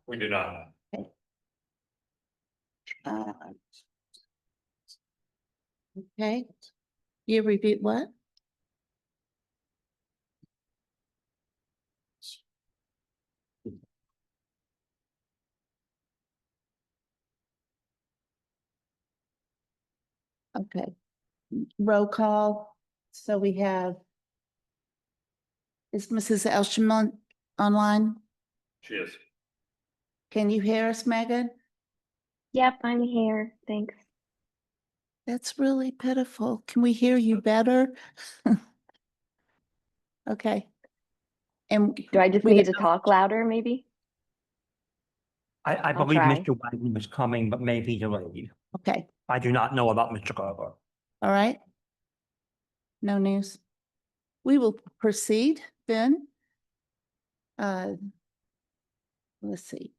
We do not. Uh, Okay. You repeat what? Okay. Roll call. So we have. Is Mrs. Elshman online? She is. Can you hear us, Megan? Yep, I'm here. Thanks. That's really pitiful. Can we hear you better? Okay. And Do I just we need to have- talk louder, maybe? I I'll believe try. Mr. Wagner was coming, but maybe delayed. Okay, I do not know about Mr. Garber. all right. No news. We will proceed then. Let's see.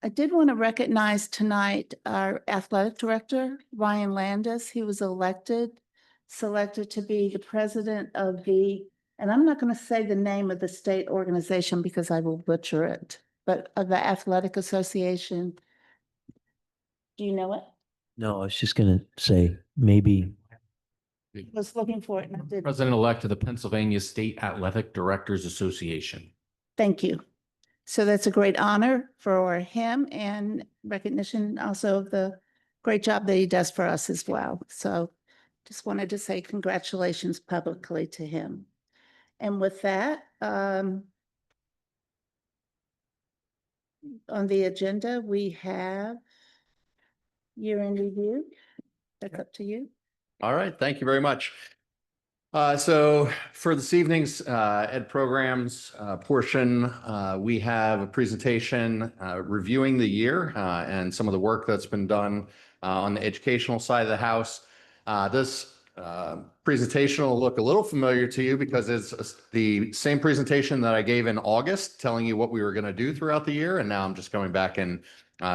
I did want to recognize tonight our athletic director, Ryan Landis. He was selected to be the president of and I'm not going to say the name of the state organization because I will butcher it, but of the Athletic Association. Do you know it? No, I was just gonna say, maybe, I was looking for it and I didn't. President-elect of the Pennsylvania State Athletic Directors Association. Thank you. So that's a great honor for him and recognition also of the great job that he does for us as well. So just wanted to say congratulations publicly to him. And with that, on the agenda, we have year-end review. That's up to you. All right, thank you very much. So for this evening's Ed Programs portion, we have a presentation reviewing the year and some of the work that's been done on the educational side of the house. This presentation will look a little familiar to you because it's the same presentation that I gave in August, telling you what we were going to do throughout the year. And now I'm just going back and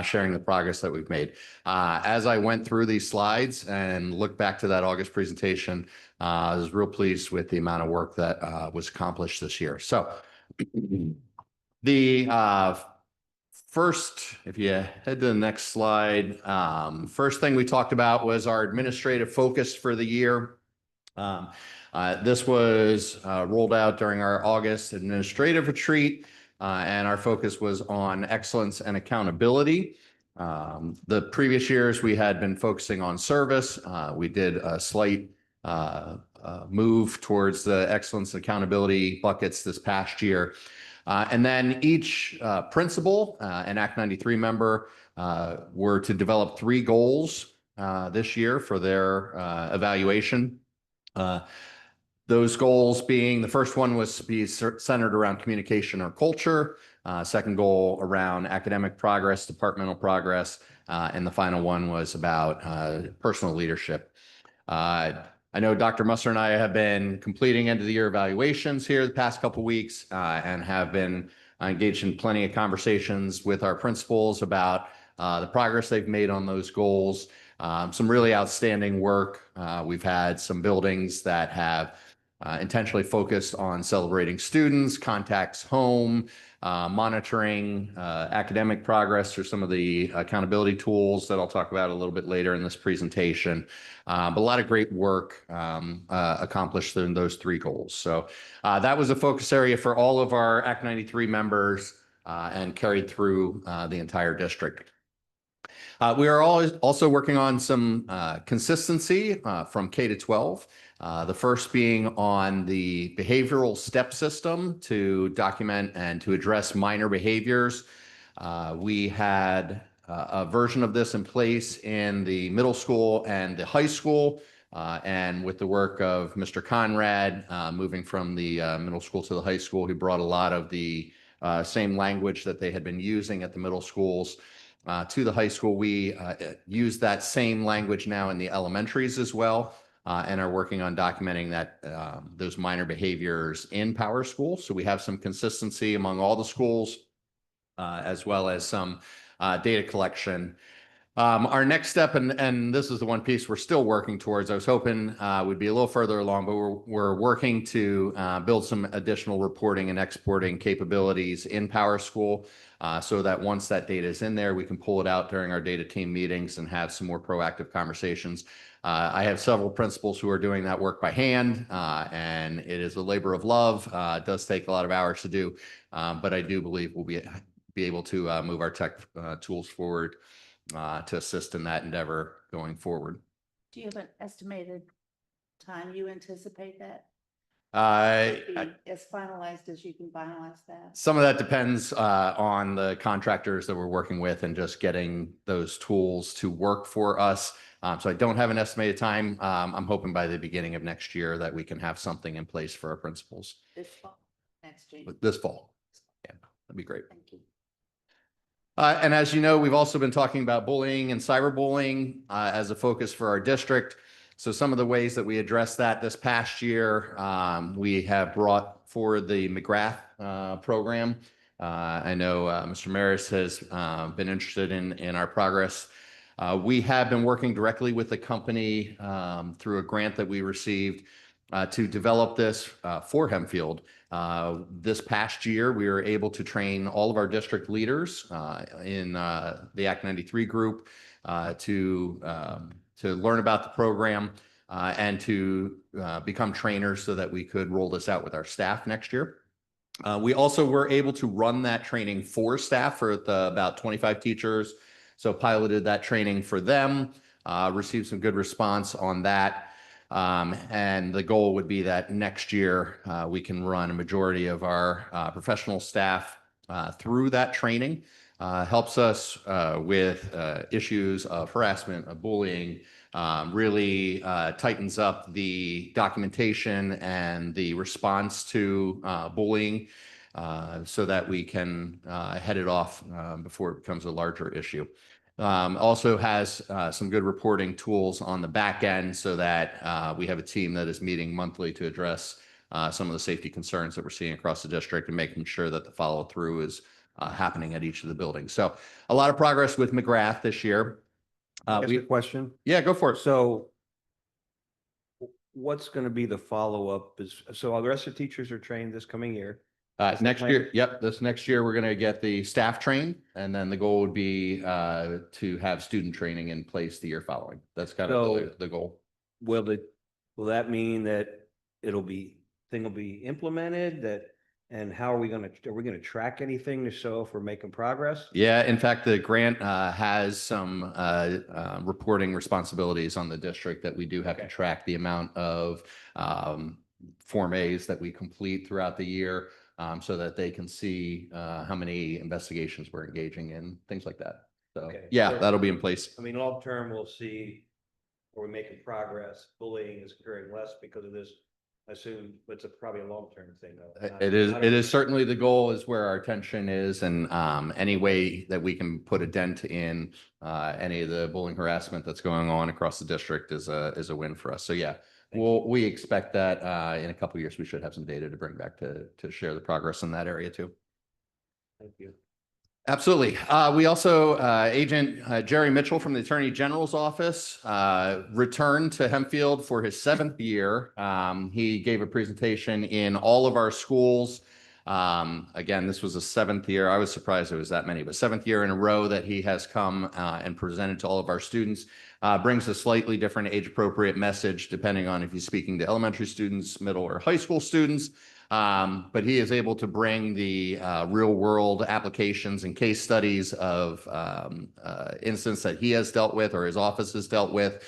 sharing the progress that we've made. As I went through these slides and looked back to that August presentation, I was real pleased with the amount of work that was accomplished this year. So the first, if you head to the next slide, first thing we talked about was our administrative focus for the year. This was rolled out during our August administrative retreat, and our focus was on excellence and accountability. The previous years we had been focusing on service. We did a slight move towards the excellence and accountability buckets this past year. And then each principal and Act 93 member were to develop 3 goals this year for their evaluation. Those goals being, the first one was to be centered around communication or culture. Second goal around academic progress, departmental progress. And the final one was about personal leadership. I know Dr. Musser and I have been completing end of the year evaluations here the past couple of weeks and have been engaged in plenty of conversations with our principals about the progress they've made on those goals. Some really outstanding work. We've had some buildings that have intentionally focused on celebrating students, contacts home, monitoring academic progress through some of the accountability tools that I'll talk about a little bit later in this presentation. But a lot of great work accomplished in those 3 goals. So that was a focus area for all of our Act 93 members and carried through the entire district. We are also working on some consistency from K to 12. The first being on the behavioral step system to document and to address minor behaviors. We had a version of this in place in the middle school and the high school. And with the work of Mr. Conrad, moving from the middle school to the high school, he brought a lot of the same language that they had been using at the middle schools to the high school. We use that same language now in the elementaries as well, and are working on documenting that those minor behaviors in Power School. So we have some consistency among all the schools, as well as some data collection. Our next step, and this is the one piece we're still working towards. I was hoping we'd be a little further along, but we're working to build some additional reporting and exporting capabilities in PowerSchool, so that once that data is in there, we can pull it out during our data team meetings and have some more proactive conversations. I have several principals who are doing that work by hand, and it is a labor of love. It does take a lot of hours to do, but I do believe we'll be able to move our tech tools forward to assist in that endeavor going forward. Do you have an estimated time you anticipate that? I- Be as finalized as you can finalize that? Some of that depends on the contractors that we're working with and just getting those tools to work for us. So I don't have an estimated time. I'm hoping by the beginning of next year that we can have something in place for our principals This fall, next June. this fall. Yeah, that'd be great. Thank you. And as you know, we've also been talking about bullying and cyberbullying as a focus for our district. So some of the ways that we address that this past year, we have brought forward the McGrath program. I know Mr. Maris has been interested in our progress. We have been working directly with the company through a grant that we received to develop this for Hempfield. This past year, we were able to train all of our district leaders in the Act 93 group to learn about the program and to become trainers so that we could roll this out with our staff next year. We also were able to run that training for staff for about 25 teachers. So piloted that training for them, received some good response on that. And the goal would be that next year we can run a majority of our professional staff through that training. Helps us with issues of harassment, of bullying, really tightens up the documentation and the response to bullying so that we can head it off before it becomes a larger issue. Also has some good reporting tools on the back end so that we have a team that is meeting monthly to address some of the safety concerns that we're seeing across the district and making sure that the follow through is happening at each of the buildings. So a lot of progress with McGrath this year. Ask a question. Yeah, go for it. So what's going to be the follow-up? So all the rest of the teachers are trained this coming year. Next year, yep, this next year, we're going to get the staff trained, and then the goal would be to have student training in place the year following. That's kind of the goal. Will that mean that thing will be implemented and how are we going to track anything to show if we're making progress? Yeah, in fact, the grant has some reporting responsibilities on the district that we do have to track the amount of Form As that we complete throughout the year. So that they can see how many investigations we're engaging in, things like that. So, yeah, that'll be in place. I mean, long term, we'll see, are we making progress? Bullying is occurring less because of this. I assume it's probably a long-term thing, though. It is certainly the goal is where our attention is, and any way that we can put a dent in any of the bullying harassment that's going on across the district is a win for us. So, yeah. We expect that in a couple of years, we should have some data to bring back to share the progress in that area too. Thank you. Absolutely. We also, Agent Jerry Mitchell from the Attorney General's office returned to Hempfield for his 7th year. He gave a presentation in all of our schools. Again, this was a 7th year. I was surprised it was that many, but 7th year in a row that he has come and presented to all of our students. Brings a slightly different age appropriate message depending on if he's speaking to elementary students, middle or high school students. But he is able to bring the real world applications and case studies of incidents that he has dealt with or his office has dealt with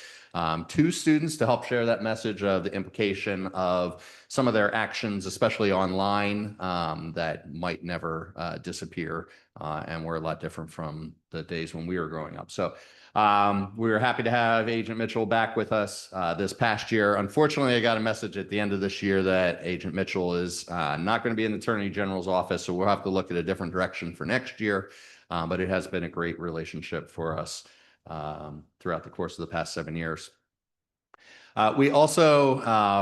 to students to help share that message of the implication of some of their actions, especially online, that might never disappear and were a lot different from the days when we were growing up. So we were happy to have Agent Mitchell back with us this past year. Unfortunately, I got a message at the end of this year that Agent Mitchell is not going to be in the Attorney General's office, so we'll have to look at a different direction for next year. But it has been a great relationship for us throughout the course of the past 7 years. We also,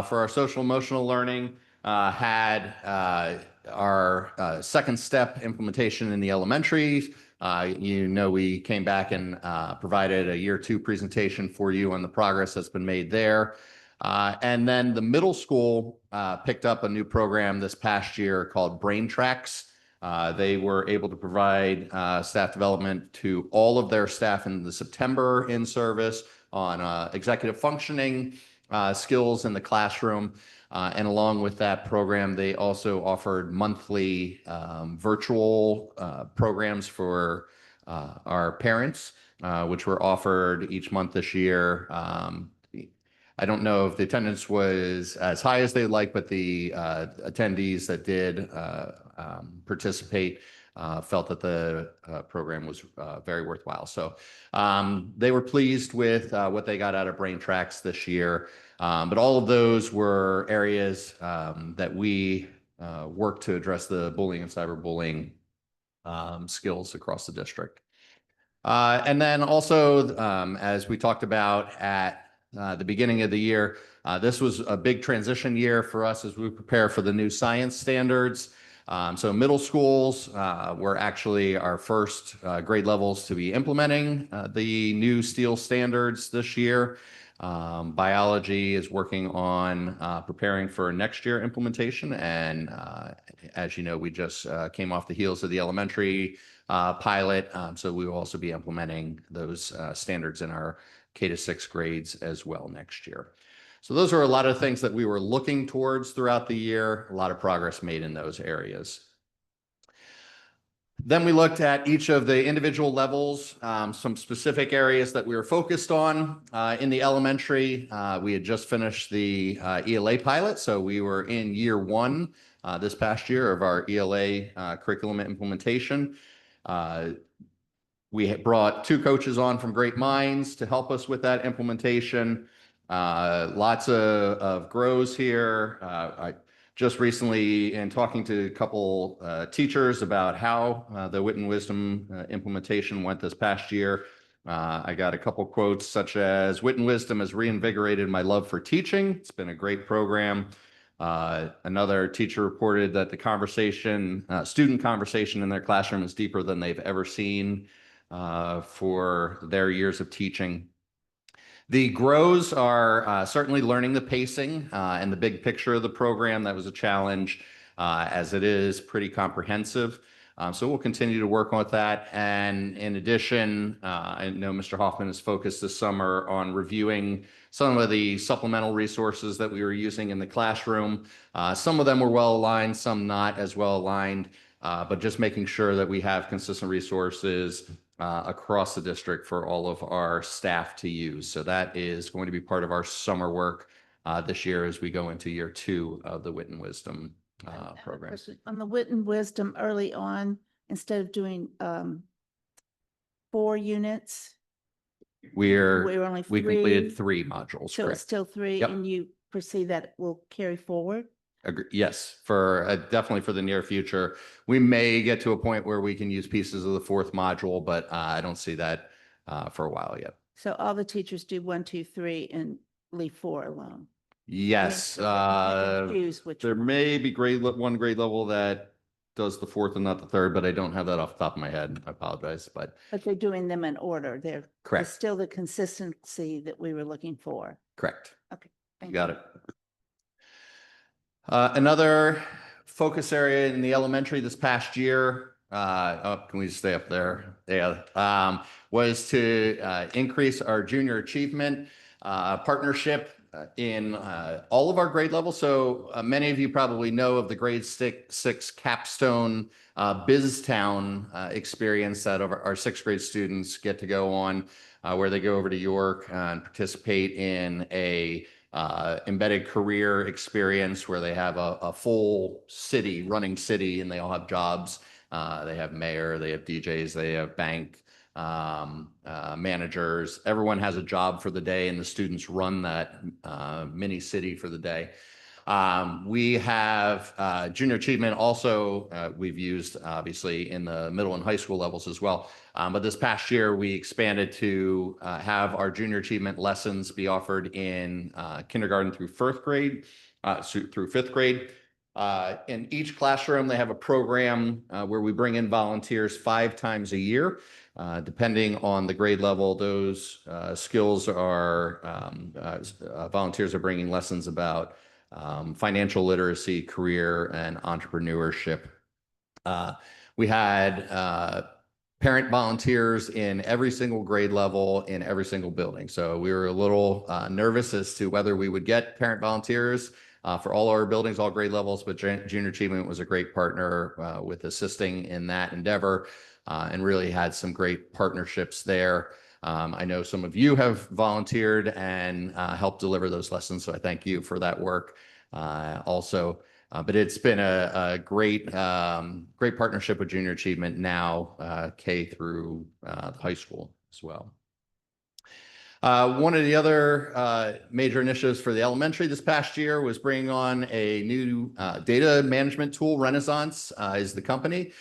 for our social emotional learning, had our second step implementation in the elementary. We came back and provided a year 2 presentation for you on the progress that's been made there. And then the middle school picked up a new program this past year called Brain Tracks. They were able to provide staff development to all of their staff in the September in-service on executive functioning skills in the classroom. And along with that program, they also offered monthly virtual programs for our parents, which were offered each month this year. I don't know if the attendance was as high as they'd like, but the attendees that did participate felt that the program was very worthwhile. So they were pleased with what they got out of Brain Tracks this year. But all of those were areas that we work to address the bullying and cyberbullying skills across the district. And then also, as we talked about at the beginning of the year, this was a big transition year for us as we prepare for the new science standards. So middle schools were actually our first grade levels to be implementing the new STEEL standards this year. Biology is working on preparing for next year implementation. And as you know, we just came off the heels of the elementary pilot. So we will also be implementing those standards in our K to 6 grades as well next year. So those are a lot of things that we were looking towards throughout the year, a lot of progress made in those areas. Then we looked at each of the individual levels, some specific areas that we were focused on. In the elementary, we had just finished the ELA pilot. So we were in year 1 this past year of our ELA curriculum implementation. We had brought 2 coaches on from Great Minds to help us with that implementation. Lots of grows here. I just recently, in talking to a couple teachers about how the Wit and Wisdom implementation went this past year, I got a couple quotes such as, "Wit and Wisdom has reinvigorated my love for teaching. It's been a great program." Another teacher reported that the student conversation in their classroom is deeper than they've ever seen for their years of teaching. The grows are certainly learning the pacing and the big picture of the program. That was a challenge as it is pretty comprehensive. So we'll continue to work on that. And in addition, I know Mr. Hoffman is focused this summer on reviewing some of the supplemental resources that we were using in the classroom. Some of them were well aligned, some not as well aligned, but just making sure that we have consistent resources across the district for all of our staff to use. So that is going to be part of our summer work this year as we go into year 2 of the Wit and Wisdom program. On the Wit and Wisdom early on, instead of doing 4 units, We we're only 3. completed 3 modules, So it's correct? still 3, Yep. and you foresee that will carry forward? Yes, for definitely for the near future. We may get to a point where we can use pieces of the 4th module, but I don't see that for a while yet. So all the teachers do 1, 2, 3 and leave 4 alone? Yes, Choose which there one. may be one grade level that does the 4th and not the 3rd, but I don't have that off the top of my head. I apologize, but But they're doing them in order. There's correct, still the consistency that we were looking for. correct. Okay. You got it. Another focus area in the elementary this past year, can we just stay up there? Yeah, was to increase our junior achievement partnership in all of our grade levels. So many of you probably know of the grade 6 capstone BizTown experience that our 6th grade students get to go on, where they go over to York and participate in a embedded career experience where they have a full running city, and they all have jobs. They have mayor, they have DJs, they have bank managers. Everyone has a job for the day, and the students run that mini city for the day. We have junior achievement also we've used obviously in the middle and high school levels as well. But this past year we expanded to have our junior achievement lessons be offered in kindergarten through 5th grade. In each classroom, they have a program where we bring in volunteers 5 times a year. Depending on the grade level, those skills are volunteers are bringing lessons about financial literacy, career, and entrepreneurship. We had parent volunteers in every single grade level in every single building. So we were a little nervous as to whether we would get parent volunteers for all our buildings, all grade levels, but Junior Achievement was a great partner with assisting in that endeavor and really had some great partnerships there. I know some of you have volunteered and helped deliver those lessons, so I thank you for that work also. But it's been a great partnership with Junior Achievement now, K through high school as well. One of the other major initiatives for the elementary this past year was bringing on a new data management tool. Renaissance is the company.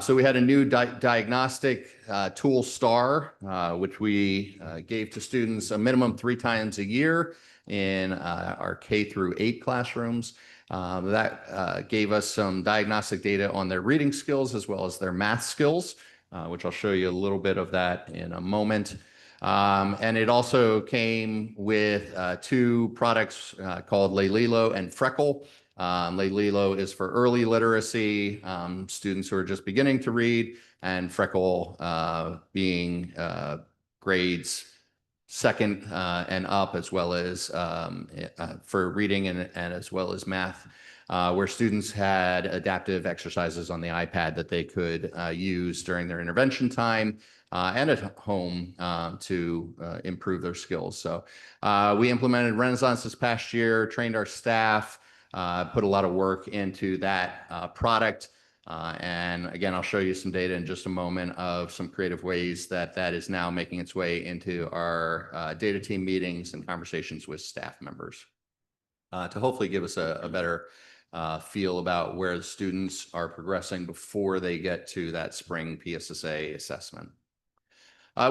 So we had a new diagnostic tool, STAR, which we gave to students a minimum 3 times a year in our K through 8 classrooms. That gave us some diagnostic data on their reading skills as well as their math skills, which I'll show you a little bit of that in a moment. And it also came with 2 products called Leililo and Freckle. Leililo is for early literacy, students who are just beginning to read, and Freckle being grades 2nd and up, as well as for reading and as well as math, where students had adaptive exercises on the iPad that they could use during their intervention time and at home to improve their skills. So we implemented Renaissance this past year, trained our staff, put a lot of work into that product. And again, I'll show you some data in just a moment of some creative ways that that is now making its way into our data team meetings and conversations with staff members to hopefully give us a better feel about where the students are progressing before they get to that spring PSSA assessment.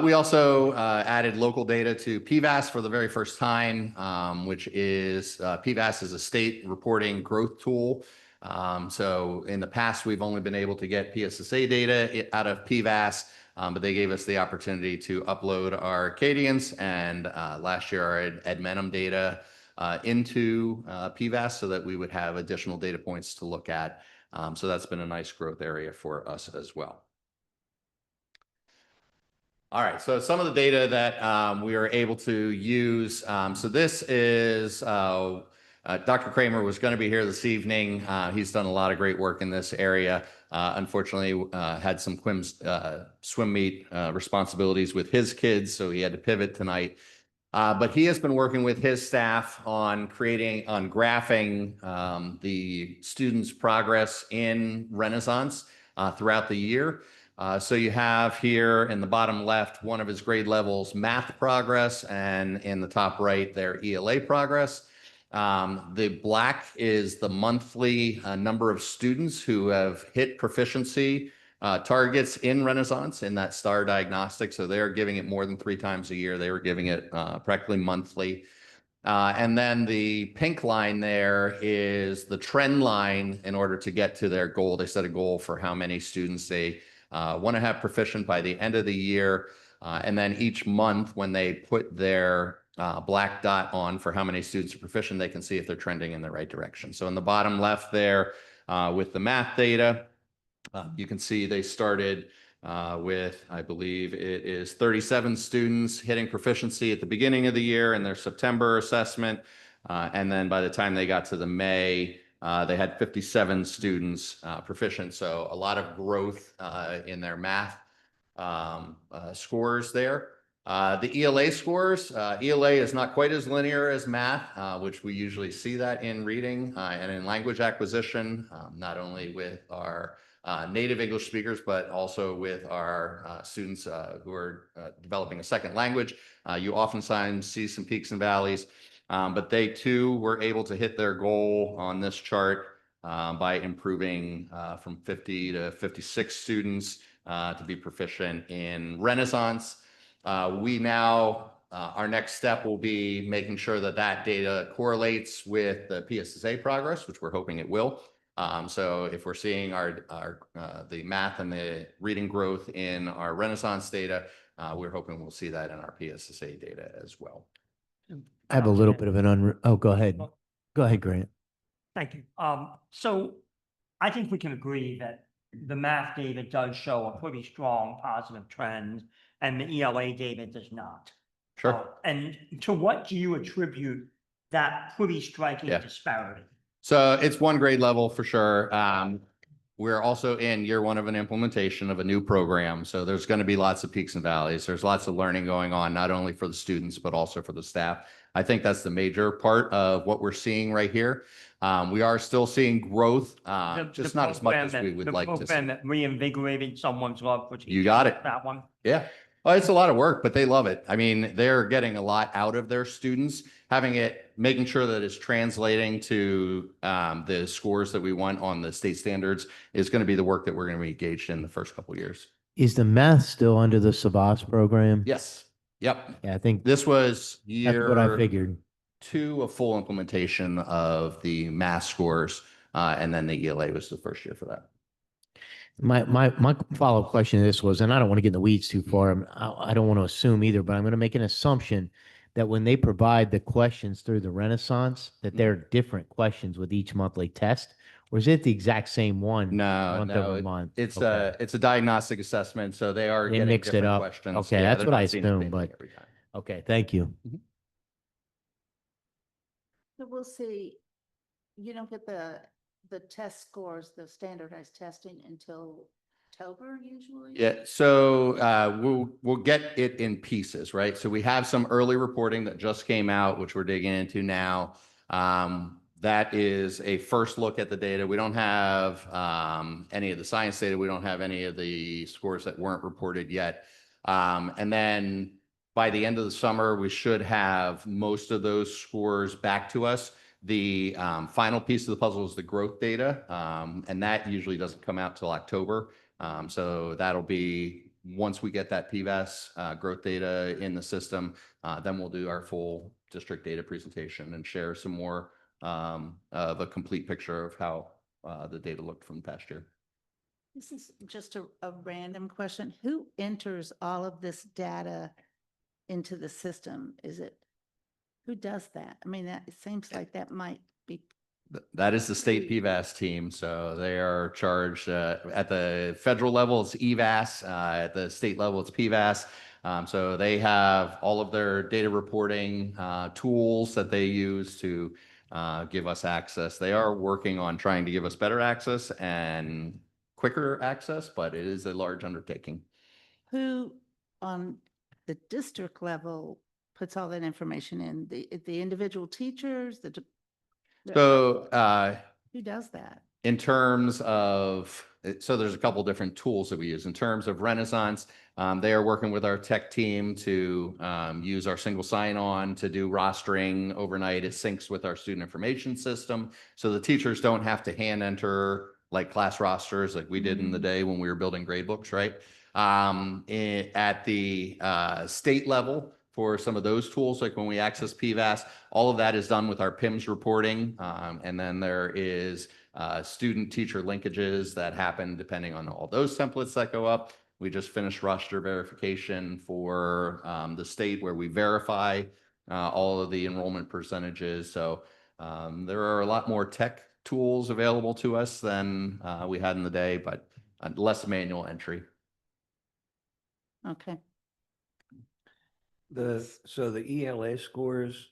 We also added local data to PVAS for the very first time, which is PVAS is a state reporting growth tool. So in the past, we've only been able to get PSSA data out of PVAS, but they gave us the opportunity to upload our Acadians and last year our Edmentum data into PVAS so that we would have additional data points to look at. So that's been a nice growth area for us as well. All right, so some of the data that we are able to use. So this is Dr. Kramer was going to be here this evening. He's done a lot of great work in this area. Unfortunately, had some swim meet responsibilities with his kids, so he had to pivot tonight. But he has been working with his staff on graphing the students' progress in Renaissance throughout the year. So you have here in the bottom left, one of his grade levels, math progress, and in the top right, their ELA progress. The black is the monthly number of students who have hit proficiency targets in Renaissance in that STAR diagnostic. So they're giving it more than 3 times a year. They were giving it practically monthly. And then the pink line there is the trend line in order to get to their goal. They set a goal for how many students they want to have proficient by the end of the year. And then each month when they put their black dot on for how many students are proficient, they can see if they're trending in the right direction. So in the bottom left there with the math data, you can see they started with, I believe it is 37 students hitting proficiency at the beginning of the year in their September assessment. And then by the time they got to the May, they had 57 students proficient. So a lot of growth in their math scores there. The ELA scores, ELA is not quite as linear as math, which we usually see that in reading and in language acquisition, not only with our native English speakers, but also with our students who are developing a second language. You oftentimes see some peaks and valleys, but they too were able to hit their goal on this chart by improving from 50 to 56 students to be proficient in Renaissance. We now, our next step will be making sure that that data correlates with the PSSA progress, which we're hoping it will. So if we're seeing the math and the reading growth in our Renaissance data, we're hoping we'll see that in our PSSA data as well. I have a little bit of an oh, go ahead. Go ahead, Grant. Thank you. So I think we can agree that the math data does show a pretty strong positive trend and the ELA data does not. Sure. And to what do you attribute that pretty striking Yeah. disparity? So it's one grade level for sure. We're also in year one of an implementation of a new program. So there's going to be lots of peaks and valleys. There's lots of learning going on, not only for the students, but also for the staff. I think that's the major part of what we're seeing right here. We are still seeing growth, just not as much as we would like to see. The program that reinvigorated someone's love for teaching. You got it. That one. Yeah. Well, it's a lot of work, but they love it. I mean, they're getting a lot out of their students, making sure that it's translating to the scores that we want on the state standards is going to be the work that we're going to be engaged in the first couple of years. Is the math still under the Savas program? Yes. Yep. Yeah, I think This was that's what I year figured. 2 of full implementation of the math scores. And then the ELA was the first year for that. My follow-up question to this was, and I don't want to get in the weeds too far. I don't want to assume either, but I'm going to make an assumption that when they provide the questions through the Renaissance, that they're different questions with each monthly test, or is it the exact same one? No, month over no, month? it's Okay. a diagnostic assessment. So they are They getting mixed it different up. questions. Okay, Yeah, that's they're what not I seeing the same assumed, thing but every time. okay, thank you. So we'll see, you don't get the test scores, the standardized testing until October usually? Yeah, so we'll get it in pieces, right? So we have some early reporting that just came out, which we're digging into now. That is a first look at the data. We don't have any of the science data. We don't have any of the scores that weren't reported yet. And then by the end of the summer, we should have most of those scores back to us. The final piece of the puzzle is the growth data, and that usually doesn't come out till October. So that'll be once we get that PVAS growth data in the system, then we'll do our full district data presentation and share some more of a complete picture of how the data looked from the past year. This is just a random question. Who enters all of this data into the system? Who does that? I mean, it seems like that might be. That is the state PVAS team. So they are charged at the federal level, it's EVAS. At the state level, it's PVAS. So they have all of their data reporting tools that they use to give us access. They are working on trying to give us better access and quicker access, but it is a large undertaking. Who on the district level puts all that information in? The individual teachers, So who does that? in terms of, so there's a couple different tools that we use. In terms of Renaissance, they are working with our tech team to use our single sign-on to do rostering overnight. It syncs with our student information system. So the teachers don't have to hand enter like class rosters like we did in the day when we were building grade books, right? At the state level, for some of those tools, like when we access PVAS, all of that is done with our PIMS reporting. And then there is student-teacher linkages that happen depending on all those templates that go up. We just finished roster verification for the state where we verify all of the enrollment percentages. So there are a lot more tech tools available to us than we had in the day, but less manual entry. Okay. So the ELA scores,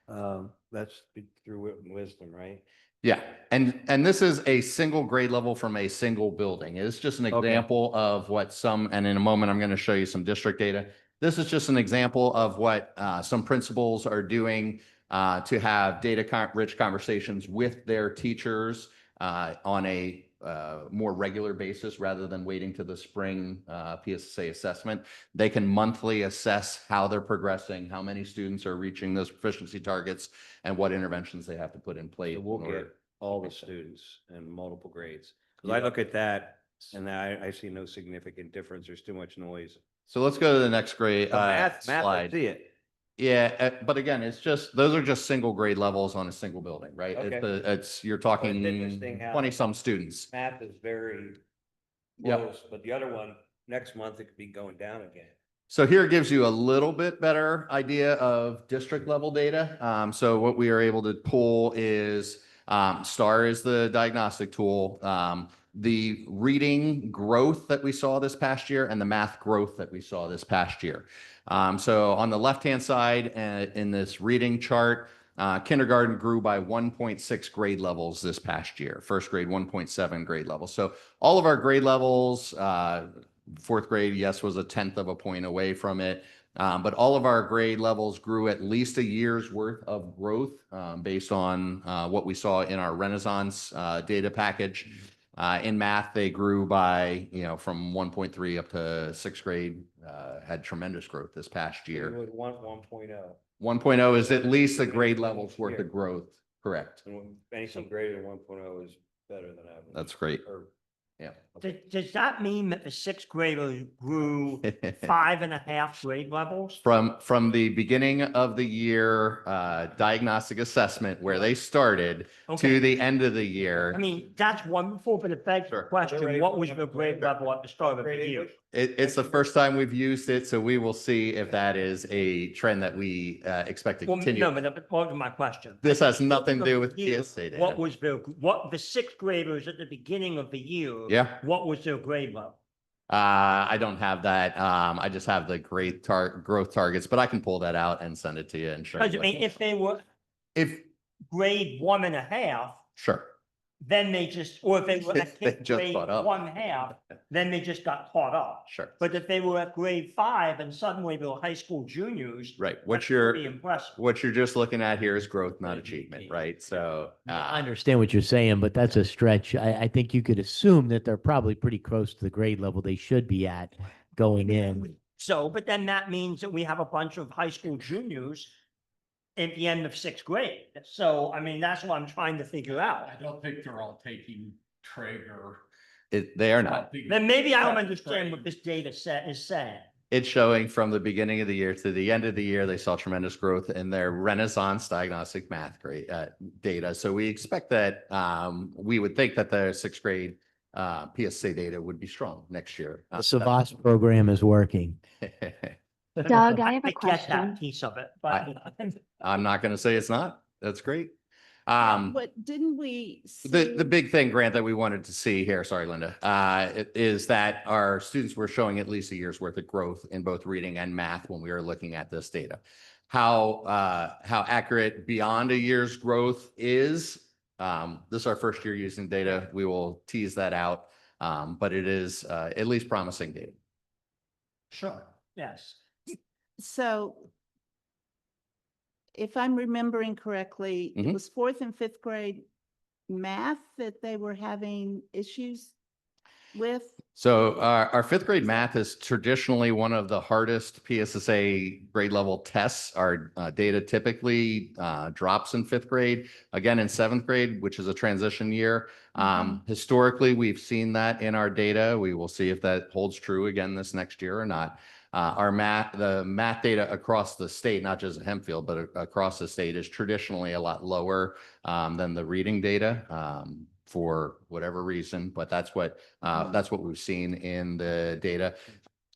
that's through Wisdom, right? Yeah, and this is a single grade level from a single building. It's just an example of what and in a moment, I'm going to show you some district data. This is just an example of what some principals are doing to have data-rich conversations with their teachers on a more regular basis rather than waiting to the spring PSSA assessment. They can monthly assess how they're progressing, how many students are reaching those proficiency targets, and what interventions they have to put in place. So we'll get all the students in multiple grades. Because I look at that and I see no significant difference. There's too much noise. So let's go to the next grade Math, I slide. see it. Yeah, but again, it's just, those are just single grade levels on a single building, right? Okay. You're But talking then this thing has- 20-some students. Math is very Yep. close, but the other one, next month, it could be going down again. So here it gives you a little bit better idea of district level data. So what we are able to pull is, STAR is the diagnostic tool. The reading growth that we saw this past year and the math growth that we saw this past year. So on the left-hand side, in this reading chart, kindergarten grew by 1.6 grade levels this past year. First grade, 1.7 grade levels. So all of our grade levels, fourth grade, yes, was 1/10 of a point away from it. But all of our grade levels grew at least a year's worth of growth, based on what we saw in our Renaissance data package. In math, they grew by, from 1.3 up to sixth grade, had tremendous growth this past You year. would want 1.0. 1.0 is at least a grade level's worth of growth. Correct. And anything greater than 1.0 is better than average. That's great. Or, Yeah. Does that mean that the sixth graders grew 5.5 grade levels? From the beginning of the year, diagnostic assessment where they started to Okay. the end of the year. I mean, that's wonderful, but it begs the Sure. question, what was the grade level at the start of the year? It's the first time we've used it, so we will see if that is a trend that we expect to Well, continue. no, but that was my question. This has nothing to do with Year, PSA data. What was the sixth graders at the beginning of the year? Yeah. What was their grade level? I don't have that. I just have the growth targets, but I can pull that out and send it to you and show Because I you. mean, if they were If, grade 1.5, sure. then they just, or if they were at They just grade caught up. 1/2, then they just got caught up. Sure. But if they were at grade 5 and suddenly they were high school juniors. Right. that's pretty impressive. What you're just looking at here is growth, not achievement, right? So, I understand what you're saying, but that's a stretch. I think you could assume that they're probably pretty close to the grade level they should be at going in. So, but then that means that we have a bunch of high school juniors at the end of sixth grade. So, I mean, that's what I'm trying to figure out. I don't think they're all taking Traeger. they are not. Then maybe I don't understand what this data set is saying. It's showing from the beginning of the year to the end of the year, they saw tremendous growth in their Renaissance diagnostic math grade data. So we expect that, we would think that the sixth grade PSA data would be strong next year. The Savas program is working. Doug, I have a get question. that piece of it, but I'm not going to say it's not. That's great. What, didn't we? The see- big thing, Grant, that we wanted to see here, sorry, Linda, is that our students were showing at least a year's worth of growth in both reading and math when we were looking at this data. How accurate beyond a year's growth is, this is our first year using data. We will tease that out, but it is at least promising data. sure, yes. So if I'm remembering correctly, it Mhm. was fourth and fifth grade math that they were having issues with? So our fifth grade math is traditionally one of the hardest PSSA grade level tests. Our data typically drops in fifth grade, again in seventh grade, which is a transition year. Historically, we've seen that in our data. We will see if that holds true again this next year or not. The math data across the state, not just at Hempfield, but across the state is traditionally a lot lower than the reading data. For whatever reason, but that's what we've seen in the data.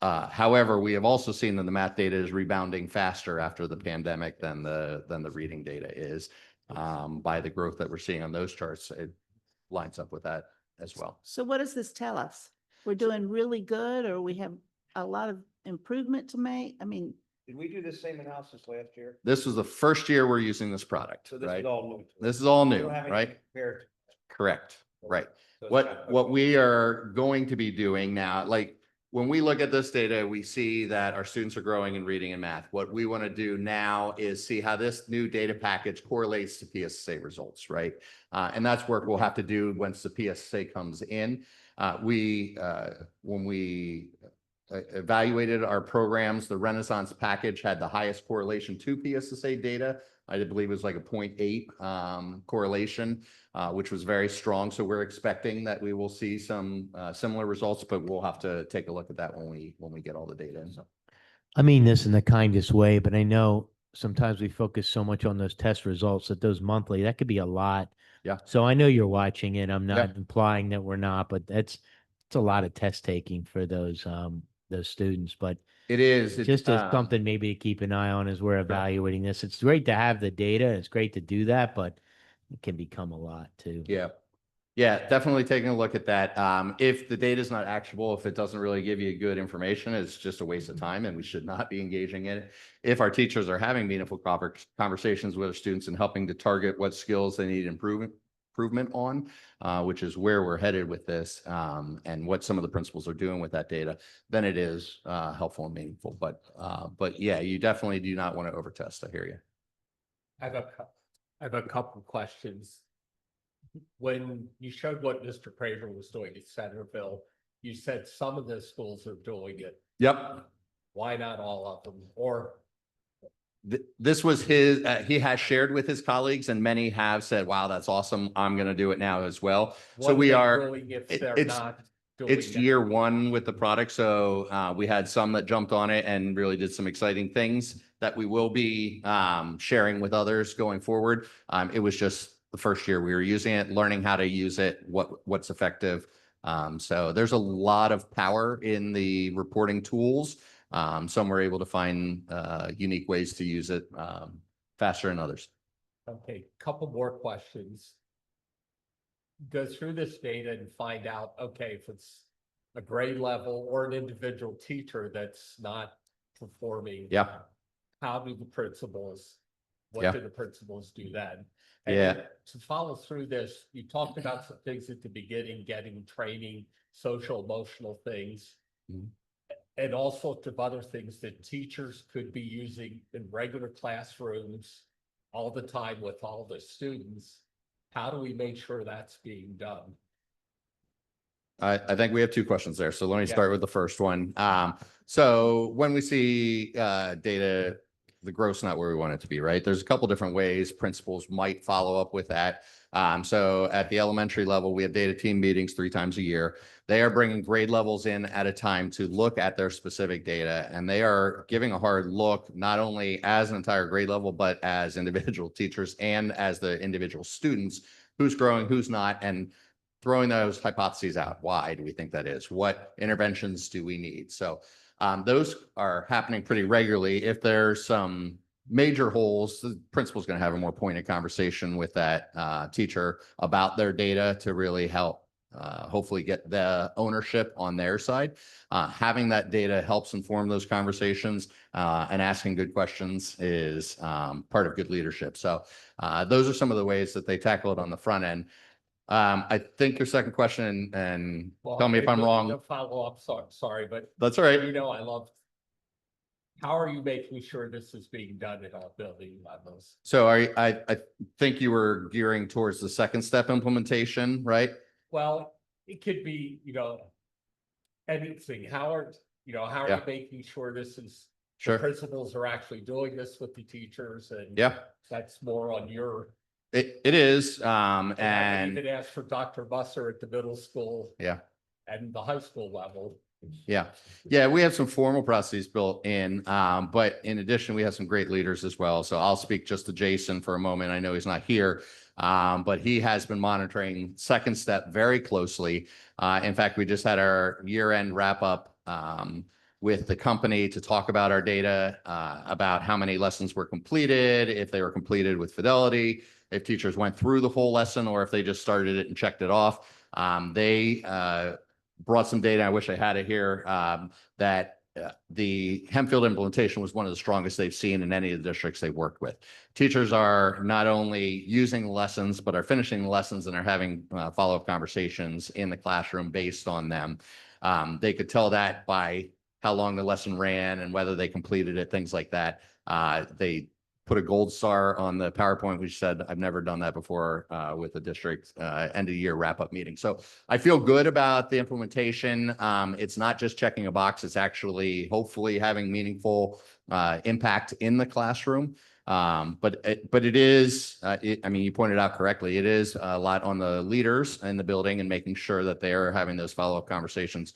However, we have also seen that the math data is rebounding faster after the pandemic than the reading data is. By the growth that we're seeing on those charts, it lines up with that as well. So what does this tell us? We're doing really good, or we have a lot of improvement to make? I mean, Did we do the same analysis last year? This was the first year we're using this product, So this right? is all new. to us. This is all We new, don't have anything right? to compare to. Correct, right. So it's What not- we are going to be doing now, like when we look at this data, we see that our students are growing in reading and math. What we want to do now is see how this new data package correlates to PSSA results, right? And that's work we'll have to do once the PSSA comes in. When we evaluated our programs, the Renaissance package had the highest correlation to PSSA data. I believe it was like a 0.8 correlation, which was very strong. So we're expecting that we will see some similar results, but we'll have to take a look at that when we get all the data in. I mean this in the kindest way, but I know sometimes we focus so much on those test results that those monthly, that could be a lot. Yeah. So I know you're watching it. I'm Yeah. not implying that we're not, but it's a lot of test taking for those students. But It is. just as something maybe to keep an eye on as we're evaluating this. It's great to have the data. It's great to do that, but it can become a lot too. Yeah. Yeah, definitely taking a look at that. If the data is not actionable, if it doesn't really give you good information, it's just a waste of time and we should not be engaging in it. If our teachers are having meaningful conversations with our students and helping to target what skills they need improvement on, which is where we're headed with this, and what some of the principals are doing with that data, then it is helpful and meaningful. But yeah, you definitely do not want to overtest. I hear you. I have a couple of questions. When you showed what Mr. Prater was doing at Centerville, you said some of the schools are doing it. Yep. Why not all of them? Or This was his, he has shared with his colleagues and many have said, wow, that's awesome. I'm going to do it now as well. what So are we they are, doing if it- they're it's- not doing it's that? year one with the product. So we had some that jumped on it and really did some exciting things that we will be sharing with others going forward. It was just the first year we were using it, learning how to use it, what's effective. So there's a lot of power in the reporting tools. Some were able to find unique ways to use it faster than others. Okay, couple more questions. Go through this data and find out, okay, if it's a grade level or an individual teacher that's not performing. Yeah. How do the principals, Yeah. what do the principals do then? And Yeah. then to follow through this, you talked about some things at the beginning, getting training, social, emotional things. Mhm. And all sorts of other things that teachers could be using in regular classrooms all the time with all the students. How do we make sure that's being done? I think we have two questions there. So let me Yeah. start with the first one. So when we see data, the growth's not where we want it to be, right? There's a couple different ways principals might follow up with that. So at the elementary level, we have data team meetings 3 times a year. They are bringing grade levels in at a time to look at their specific data, and they are giving a hard look, not only as an entire grade level, but as individual teachers and as the individual students, who's growing, who's not, and throwing those hypotheses out. Why do we think that is? What interventions do we need? So those are happening pretty regularly. If there's some major holes, the principal's going to have a more pointed conversation with that teacher about their data to really help hopefully get the ownership on their side. Having that data helps inform those conversations, and asking good questions is part of good leadership. So those are some of the ways that they tackle it on the front end. I think your second question, and Well, tell me if I'm wrong. no follow-up, sorry, but That's all right. you know, I love. How are you making sure this is being done at all building levels? So I think you were gearing towards the second step implementation, right? Well, it could be, you know, anything. How are you Yeah. making sure this is, the Sure. principals are actually doing this with the teachers and Yeah, that's more on your. it is. I And even asked for Dr. Busser at the middle school. Yeah. And the high school level. yeah, we have some formal processes built in, but in addition, we have some great leaders as well. So I'll speak just to Jason for a moment. I know he's not here, but he has been monitoring second step very closely. In fact, we just had our year-end wrap up with the company to talk about our data, about how many lessons were completed, if they were completed with fidelity, if teachers went through the whole lesson, or if they just started it and checked it off. They brought some data. I wish I had it here, that the Hempfield implementation was one of the strongest they've seen in any of the districts they've worked with. Teachers are not only using lessons, but are finishing the lessons and are having follow-up conversations in the classroom based on them. They could tell that by how long the lesson ran and whether they completed it, things like that. They put a gold star on the PowerPoint, which said, I've never done that before with the district end of year wrap up meeting. So I feel good about the implementation. It's not just checking a box. It's actually hopefully having meaningful impact in the classroom. But it is, I mean, you pointed out correctly, it is a lot on the leaders in the building and making sure that they are having those follow-up conversations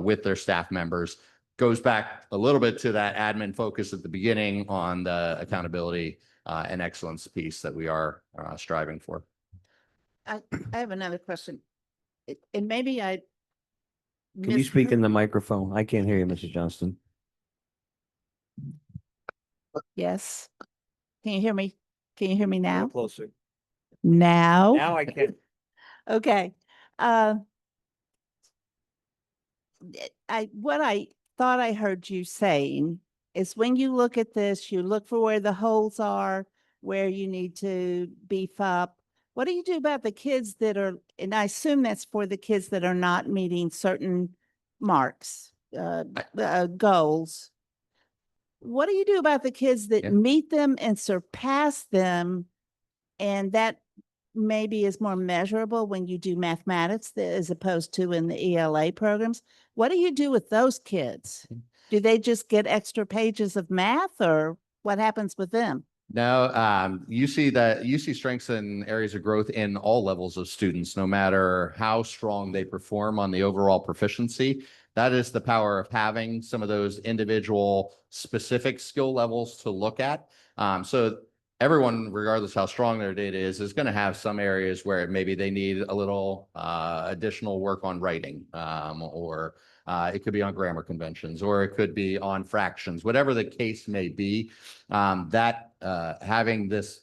with their staff members. goes back a little bit to that admin focus at the beginning on the accountability and excellence piece that we are striving for. I have another question. And maybe I. Can you speak misheard- in the microphone? I can't hear you, Mrs. Johnston. Yes. Can you hear me? Can you hear me now? Closer. Now? Now I can. Okay. What I thought I heard you saying is when you look at this, you look for where the holes are, where you need to beef up. What do you do about the kids that are, and I assume that's for the kids that are not meeting certain marks, goals. What do you do about the kids that Yeah. meet them and surpass them? And that maybe is more measurable when you do mathematics as opposed to in the ELA programs. What do you do with those kids? Do they just get extra pages of math or what happens with them? No, you see strengths and areas of growth in all levels of students, no matter how strong they perform on the overall proficiency. That is the power of having some of those individual specific skill levels to look at. So everyone, regardless how strong their data is going to have some areas where maybe they need a little additional work on writing, or it could be on grammar conventions, or it could be on fractions, whatever the case may be. Having this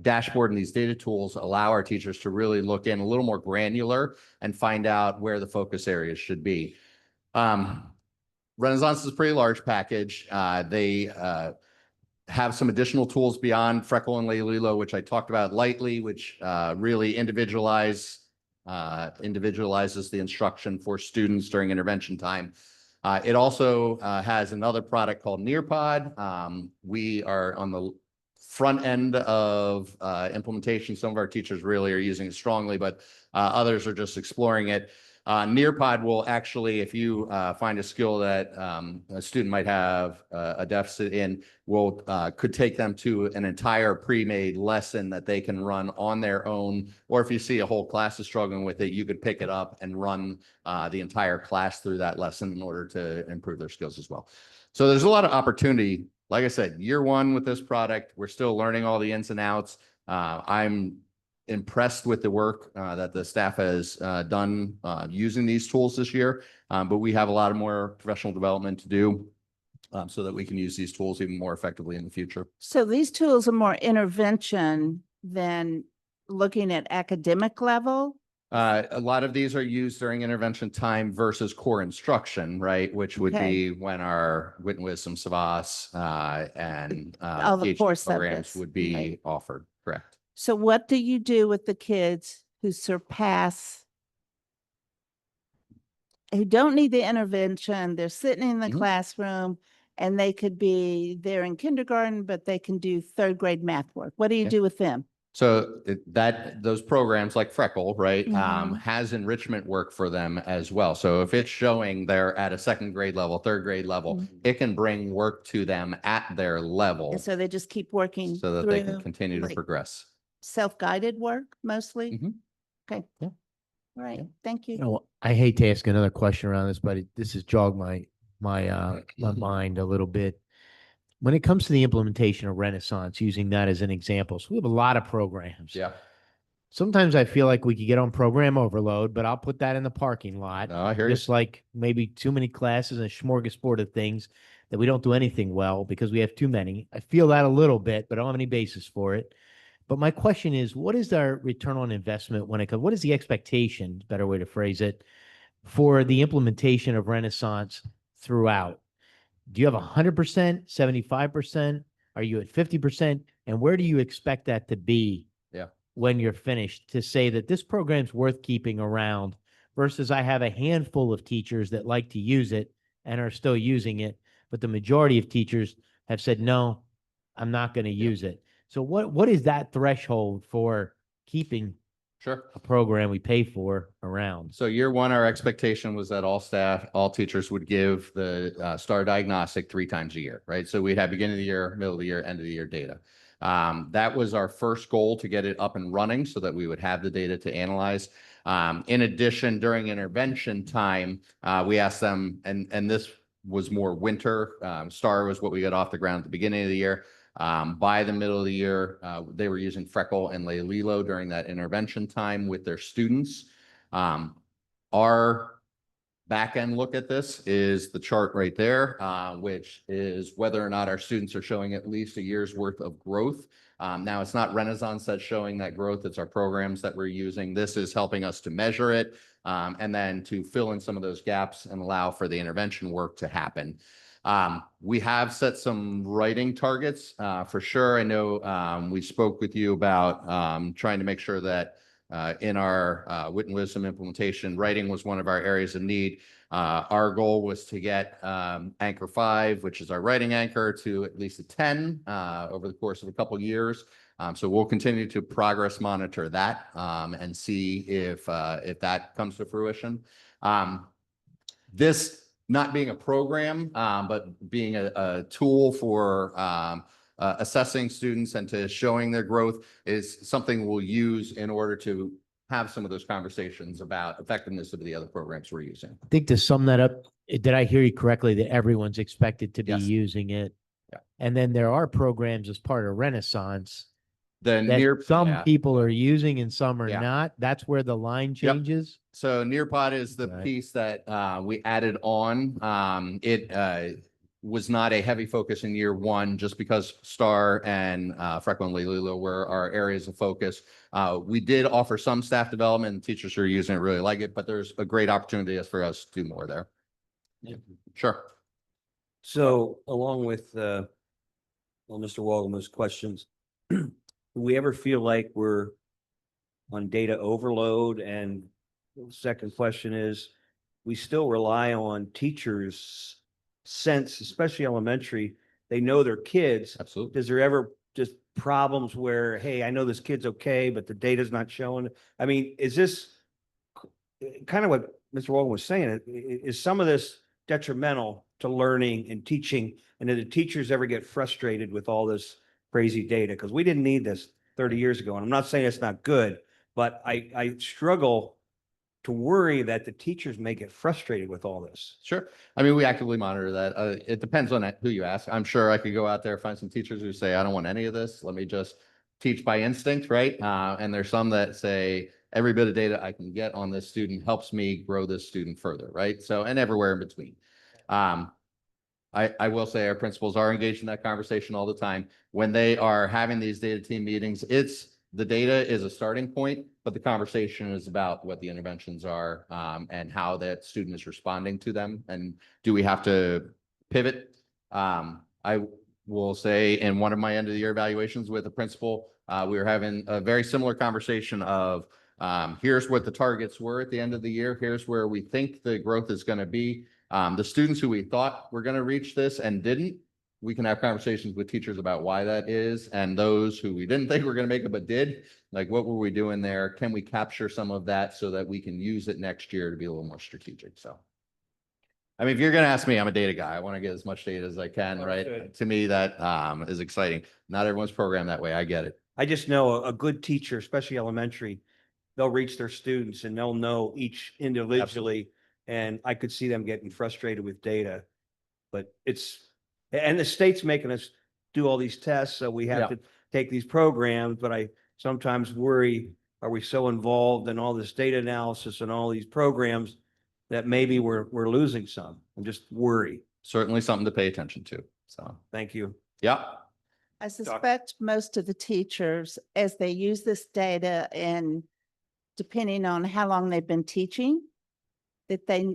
dashboard and these data tools allow our teachers to really look in a little more granular and find out where the focus areas should be. Renaissance is a pretty large package. They have some additional tools beyond Freckle and Laylulo, which I talked about lightly, which really individualizes the instruction for students during intervention time. It also has another product called Nearpod. We are on the front end of implementation. Some of our teachers really are using it strongly, but others are just exploring it. Nearpod will actually, if you find a skill that a student might have a deficit in, could take them to an entire pre-made lesson that they can run on their own. Or if you see a whole class is struggling with it, you could pick it up and run the entire class through that lesson in order to improve their skills as well. So there's a lot of opportunity. Like I said, year one with this product, we're still learning all the ins and outs. I'm impressed with the work that the staff has done using these tools this year, but we have a lot of more professional development to do so that we can use these tools even more effectively in the future. So these tools are more intervention than looking at academic level? A lot of these are used during intervention time versus core instruction, right? Which would Okay. be when our Wit and Wisdom, Savas, and All the PhD core programs subjects, would be right. offered, correct? So what do you do with the kids who don't need the intervention? They're sitting in the Mhm. classroom and they're in kindergarten, but they can do third grade math work. What do you Yeah. do with them? So those programs like Freckle, right, Mhm. has enrichment work for them as well. So if it's showing they're at a second grade level, third grade level, Mhm. it can bring work to them at their level And so they just keep working so that they can through, continue to like, progress. self-guided work mostly? Mhm. Okay. Yeah. All right, Yeah. thank you. You know, I hate to ask another question around this, but this has jogged my mind a little bit. When it comes to the implementation of Renaissance, using that as an example, so we have a lot of programs. Yeah. Sometimes I feel like we could get on program overload, but I'll put that in the parking lot. No, I hear you. Just like maybe too many classes and a smorgasbord of things that we don't do anything well because we have too many. I feel that a little bit, but I don't have any basis for it. But my question is, what is our return on investment when it comes? What is the expectation, better way to phrase it, for the implementation of Renaissance throughout? Do you have 100%, 75%? Are you at 50%? And where do you expect that to be when you're finished to say that this program's worth keeping around versus I have a handful of teachers that like to use it and are still using it, but the majority of teachers have said, no, I'm not going to use it. So what is that threshold for keeping Sure. a program we pay for around? So year one, our expectation was that all staff, all teachers would give the STAR diagnostic 3 times a year, right? So we'd have beginning of the year, middle of the year, end of the year data. That was our first goal, to get it up and running so that we would have the data to analyze. In addition, during intervention time, we asked them, and this was more winter. STAR was what we got off the ground at the beginning of the year. By the middle of the year, they were using Freckle and Leililo during that intervention time with their students. Our back end look at this is the chart right there, which is whether or not our students are showing at least a year's worth of growth. Now, it's not Renaissance that's showing that growth. It's our programs that we're using. This is helping us to measure it and then to fill in some of those gaps and allow for the intervention work to happen. We have set some writing targets for sure. I know we spoke with you about trying to make sure that in our Wit and Wisdom implementation, writing was one of our areas of need. Our goal was to get Anchor 5, which is our writing anchor, to at least a 10 over the course of a couple of years. So we'll continue to progress monitor that and see if that comes to fruition. This not being a program, but being a tool for assessing students and to showing their growth is something we'll use in order to have some of those conversations about effectiveness of the other programs we're using. I think to sum that up, did I hear you correctly that everyone's expected to be Yes. using it? Yeah. And then there are programs as part of Renaissance The that some yeah. people are using and some are Yeah. not. That's where the line Yep. changes. So Nearpod is the Right. piece that we added on. It was not a heavy focus in year one, just because STAR and Freckle and Leililo were our areas of focus. We did offer some staff development, and teachers who are using it really like it, but there's a great opportunity for us to do more there. Sure. So along with, well, Mr. Walden's questions, do we ever feel like we're on data overload? And the second question is, we still rely on teachers' sense, especially elementary, they know their kids. Absolutely. Does there ever just problems where, hey, I know this kid's okay, but the data's not showing? I mean, is this kind of what Mr. Walden was saying? Is some of this detrimental to learning and teaching? And did the teachers ever get frustrated with all this crazy data? Because we didn't need this 30 years ago. And I'm not saying it's not good, but I struggle to worry that the teachers may get frustrated with all this. Sure. I mean, we actively monitor that. It depends on who you ask. I'm sure I could go out there, find some teachers who say, I don't want any of this. Let me just teach by instinct, right? And there's some that say, every bit of data I can get on this student helps me grow this student further, right? So, and everywhere in between. I will say our principals are engaged in that conversation all the time. When they are having these data team meetings, the data is a starting point, but the conversation is about what the interventions are and how that student is responding to them. And do we have to pivot? I will say in one of my end of the year evaluations with a principal, we were having a very similar conversation of here's what the targets were at the end of the year. Here's where we think the growth is going to be. The students who we thought were going to reach this and didn't, we can have conversations with teachers about why that is. And those who we didn't think were going to make it, but did, like, what were we doing there? Can we capture some of that so that we can use it next year to be a little more strategic? So, I mean, if you're going to ask me, I'm a data guy. I want to get as much data as I can, right? Understood. To me, that is exciting. Not everyone's programmed that way. I get it. I just know a good teacher, especially elementary, they'll reach their students and they'll know each individually. And I could see them getting frustrated with data. But and the state's making us do all these tests, so we have to take these programs, but I sometimes worry, are we so involved in all this data analysis and all these programs that maybe we're losing some? I'm just worried. Certainly something to pay attention to. So, Thank you. yeah. I suspect most of the teachers, as they use this data and depending on how long they've been teaching, that they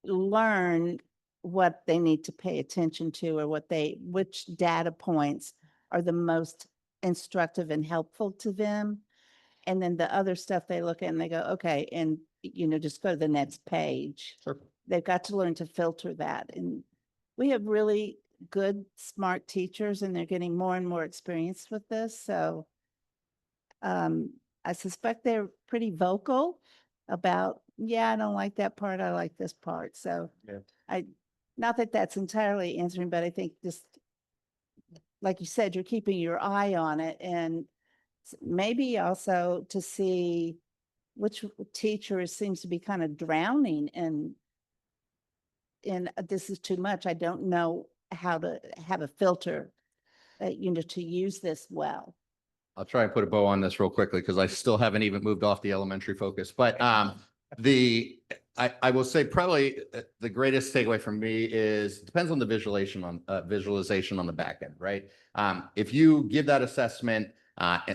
learn what they need to pay attention to or which data points are the most instructive and helpful to them. And then the other stuff they look at and they go, okay, and just go to the next page. Sure. They've got to learn to filter that. And we have really good, smart teachers and they're getting more and more experienced with this. So I suspect they're pretty vocal about, I don't like that part. I like this part. So not that that's entirely answering, but I think just like you said, you're keeping your eye on it and maybe also to see which teacher seems to be kind of drowning in this is too much. I don't know how to have a filter, to use this well. I'll try and put a bow on this real quickly because I still haven't even moved off the elementary focus. But I will say probably the greatest takeaway from me is it depends on the visualization on the back end, right? If you give that assessment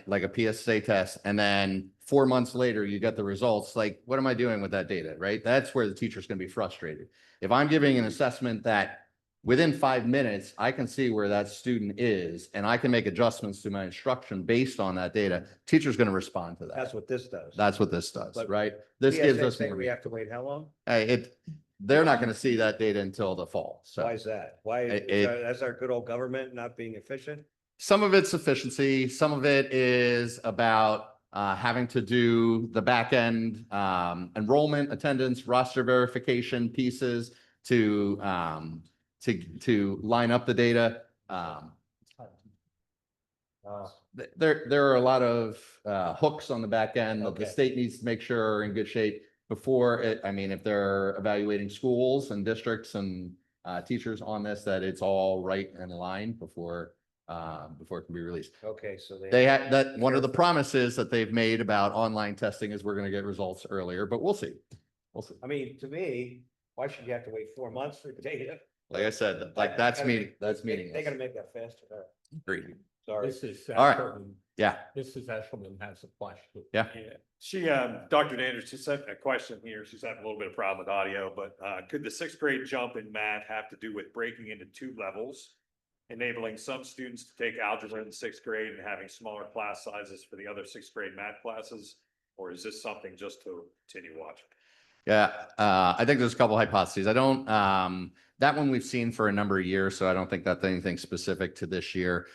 like a PSA test, and then 4 months later you get the results, like what am I doing with that data, right? That's where the teacher's going to be frustrated. If I'm giving an assessment that within 5 minutes, I can see where that student is, and I can make adjustments to my instruction based on that data. Teacher's going to respond to that. That's what this does. That's what this does, But right? This gives PSA us say more. we have to wait how long? They're not going to see that data until the fall. Why So is that? Why, that's our good old government not being efficient? some of it's efficiency, some of it is about having to do the back end enrollment, attendance, roster verification pieces to line up the data. There are a lot of hooks on the back end that the Okay. state needs to make sure are in good shape before it. I mean, if they're evaluating schools and districts and teachers on this, that it's all right and aligned before it can be released. Okay, so They had that, one of the promises that they've made about online testing is we're going to get results earlier, but we'll see. We'll see. I mean, to me, why should you have to wait 4 months for data? Like I said, like that's They meaningless. gotta make that faster. Agreed. Sorry. This is. All right. Eshelman. Yeah. Mrs. Eshelman has a question. Yeah. She, Dr. Danders, just had a question here. She's having a little bit of problem with audio, but could the sixth grade jump in math have to do with breaking into 2 levels? Enabling some students to take algebra in 6th grade and having smaller class sizes for the other 6th grade math classes? Or is this something just to continue watching? Yeah, I think there's a couple hypotheses. I don't, that one we've seen for a number of years, so I don't think that's anything specific to this year.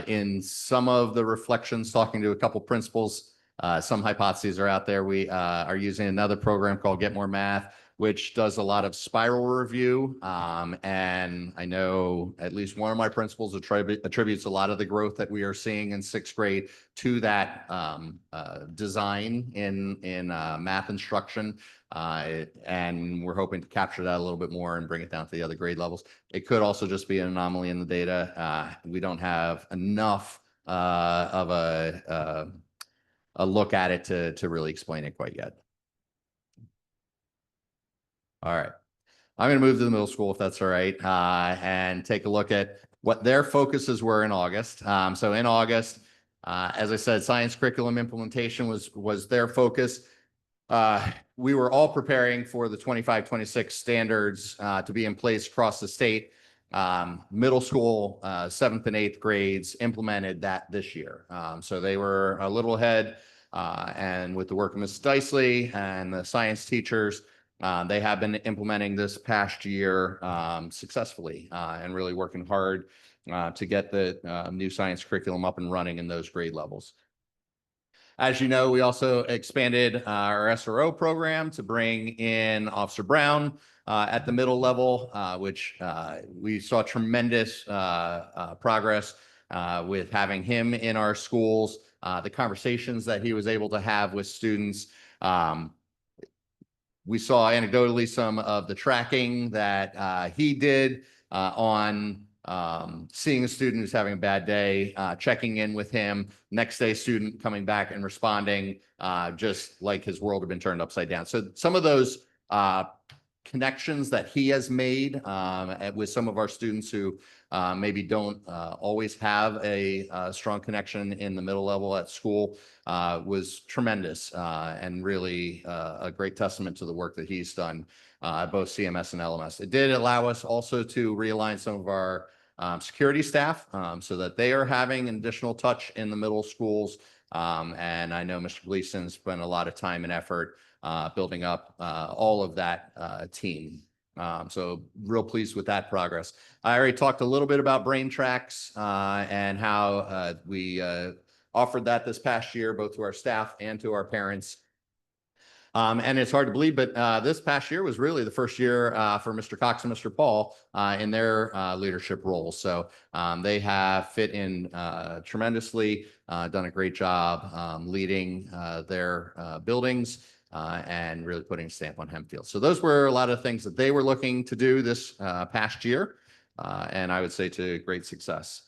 In some of the reflections, talking to a couple principals, some hypotheses are out there. We are using another program called Get More Math, which does a lot of spiral review. And I know at least one of my principals attributes a lot of the growth that we are seeing in 6th grade to that design in math instruction. And we're hoping to capture that a little bit more and bring it down to the other grade levels. It could also just be an anomaly in the data. We don't have enough of a look at it to really explain it quite yet. All right. I'm going to move to the middle school if that's all right, and take a look at what their focuses were in August. So in August, as I said, science curriculum implementation was their focus. We were all preparing for the 25-26 standards to be in place across the state. Middle school, 7th and 8th grades implemented that this year. So they were a little ahead, and with the work of Mrs. Dicely and the science teachers, they have been implementing this past year successfully and really working hard to get the new science curriculum up and running in those grade levels. As you know, we also expanded our SRO program to bring in Officer Brown at the middle level, which we saw tremendous progress with having him in our schools, the conversations that he was able to have with students. We saw anecdotally some of the tracking that he did on seeing a student who's having a bad day, checking in with him, next day student coming back and responding just like his world had been turned upside down. So some of those connections that he has made with some of our students who maybe don't always have a strong connection in the middle level at school was tremendous and really a great testament to the work that he's done at both CMS and LMS. It did allow us also to realign some of our security staff so that they are having an additional touch in the middle schools. And I know Mr. Gleason spent a lot of time and effort building up all of that team. So real pleased with that progress. I already talked a little bit about Brain Tracks and how we offered that this past year, both to our staff and to our parents. And it's hard to believe, but this past year was really the first year for Mr. Cox and Mr. Paul in their leadership roles. So they have fit in tremendously, done a great job leading their buildings and really putting a stamp on Hempfield. So those were a lot of things that they were looking to do this past year, and I would say to great success.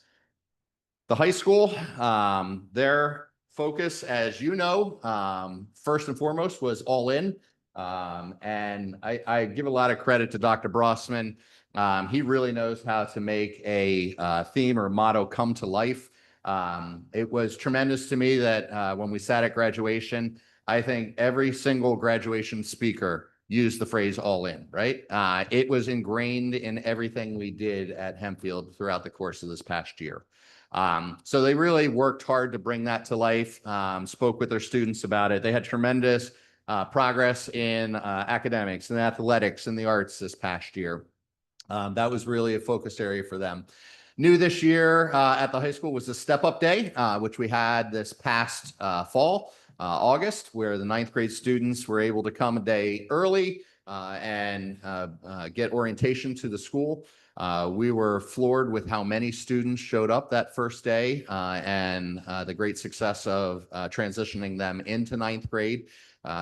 The high school, their focus, as you know, first and foremost was all in. And I give a lot of credit to Dr. Brossman. He really knows how to make a theme or motto come to life. It was tremendous to me that when we sat at graduation, I think every single graduation speaker used the phrase all in, right? It was ingrained in everything we did at Hempfield throughout the course of this past year. So they really worked hard to bring that to life, spoke with their students about it. They had tremendous progress in academics and athletics and the arts this past year. That was really a focus area for them. New this year at the high school was the Step Up Day, which we had this past fall, August, where the 9th grade students were able to come a day early and get orientation to the school. We were floored with how many students showed up that first day and the great success of transitioning them into 9th grade.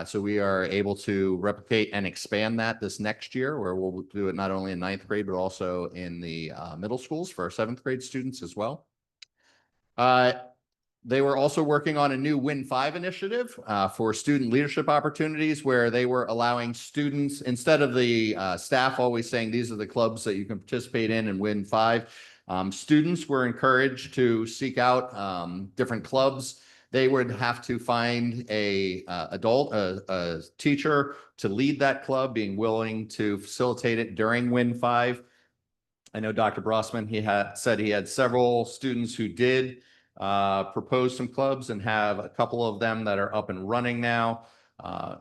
So we are able to replicate and expand that this next year, where we'll do it not only in 9th grade, but also in the middle schools for our 7th grade students as well. They were also working on a new Win 5 initiative for student leadership opportunities, where they were allowing students, instead of the staff always saying these are the clubs that you can participate in and Win 5, students were encouraged to seek out different clubs. They would have to find a teacher to lead that club, being willing to facilitate it during Win 5. I know Dr. Brossman, he said he had several students who did propose some clubs and have a couple of them that are up and running now.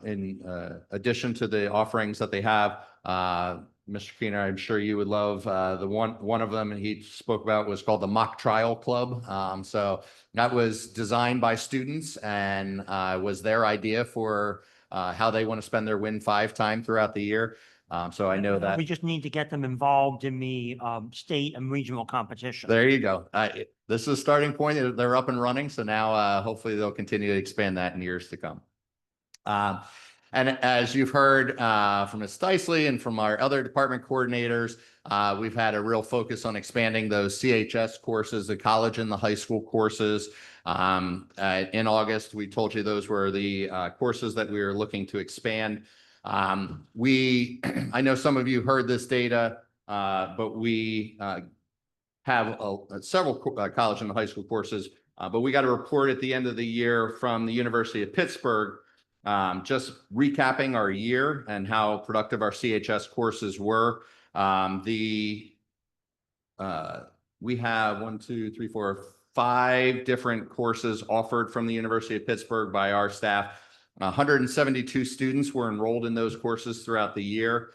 In addition to the offerings that they have, Mr. Keener, I'm sure you would love the one of them he spoke about was called the Mock Trial Club. So that was designed by students and was their idea for how they want to spend their Win 5 time throughout the year. So I know that We just need to get them involved in the state and regional competition. there you go. This is a starting point. They're up and running. So now hopefully they'll continue to expand that in years to come. And as you've heard from Ms. Dicely and from our other department coordinators, we've had a real focus on expanding those CHS courses, the college and the high school courses. In August, we told you those were the courses that we were looking to expand. I know some of you heard this data, but we have several college and high school courses, but we got a report at the end of the year from the University of Pittsburgh, just recapping our year and how productive our CHS courses were. We have 5 different courses offered from the University of Pittsburgh by our staff. 172 students were enrolled in those courses throughout the year,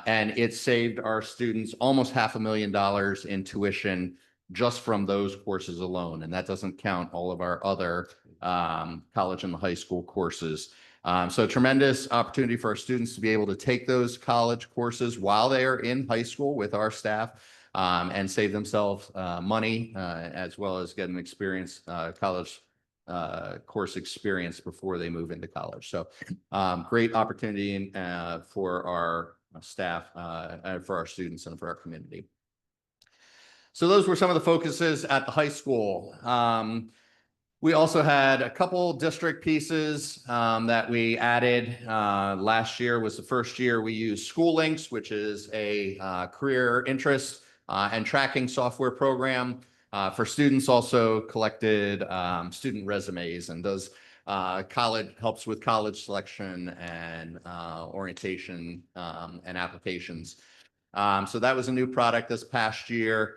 and it saved our students almost $500,000 in tuition just from those courses alone. And that doesn't count all of our other college and high school courses. So tremendous opportunity for our students to be able to take those college courses while they are in high school with our staff and save themselves money as well as get an experience, college course experience before they move into college. So great opportunity for our staff, and for our students and for our community. So those were some of the focuses at the high school. We also had a couple district pieces that we added. Last year was the first year we used School Links, which is a career interest and tracking software program for students. Also collected student resumes and does helps with college selection and orientation and applications. So that was a new product this past year.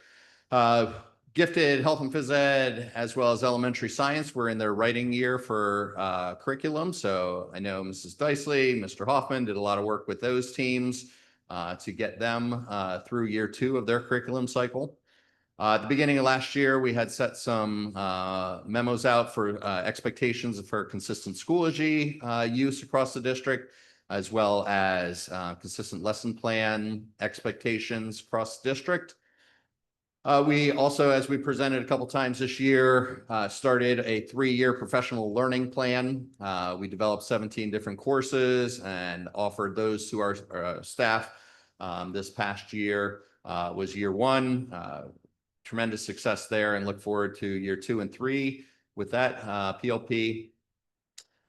Gifted Health and Phys Ed, as well as Elementary Science, were in their writing year for curriculum. So I know Mrs. Dicely, Mr. Hoffman did a lot of work with those teams to get them through year 2 of their curriculum cycle. At the beginning of last year, we had set some memos out for expectations for consistent Schoology use across the district, as well as consistent lesson plan expectations across the district. We also, as we presented a couple times this year, started a 3-year professional learning plan. We developed 17 different courses and offered those to our staff. This past year was year 1. Tremendous success there, and look forward to year 2 and 3 with that PLP.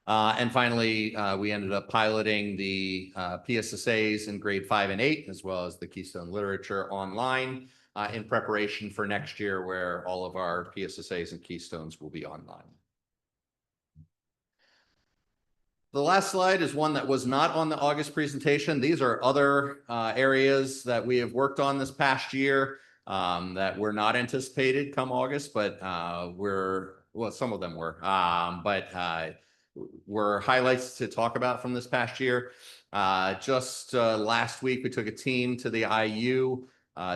And finally, we ended up piloting the PSSAs in grade 5 and 8, as well as the Keystone Literature online in preparation for next year, where all of our PSSAs and Keystones will be online. The last slide is one that was not on the August presentation. These are other areas that we have worked on this past year that were not anticipated come August, but well, some of them were, but were highlights to talk about from this past year. Just last week, we took a team to the IU,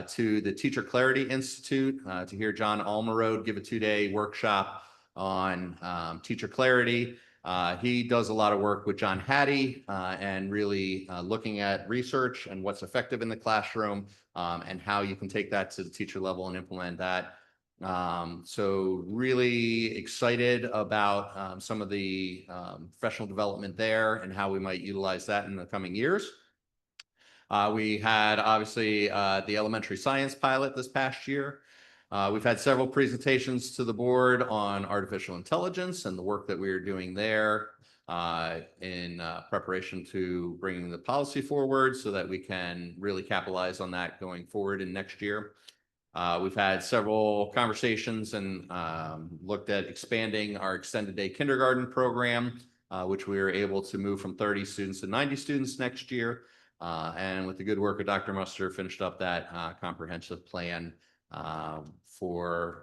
to the Teacher Clarity Institute to hear John Almerode give a 2-day workshop on teacher clarity. He does a lot of work with John Hattie and really looking at research and what's effective in the classroom and how you can take that to the teacher level and implement that. So really excited about some of the professional development there and how we might utilize that in the coming years. We had obviously the elementary science pilot this past year. We've had several presentations to the board on artificial intelligence and the work that we are doing there in preparation to bringing the policy forward so that we can really capitalize on that going forward in next year. We've had several conversations and looked at expanding our extended day kindergarten program, which we were able to move from 30 students to 90 students next year. And with the good work of Dr. Muster, finished up that comprehensive plan for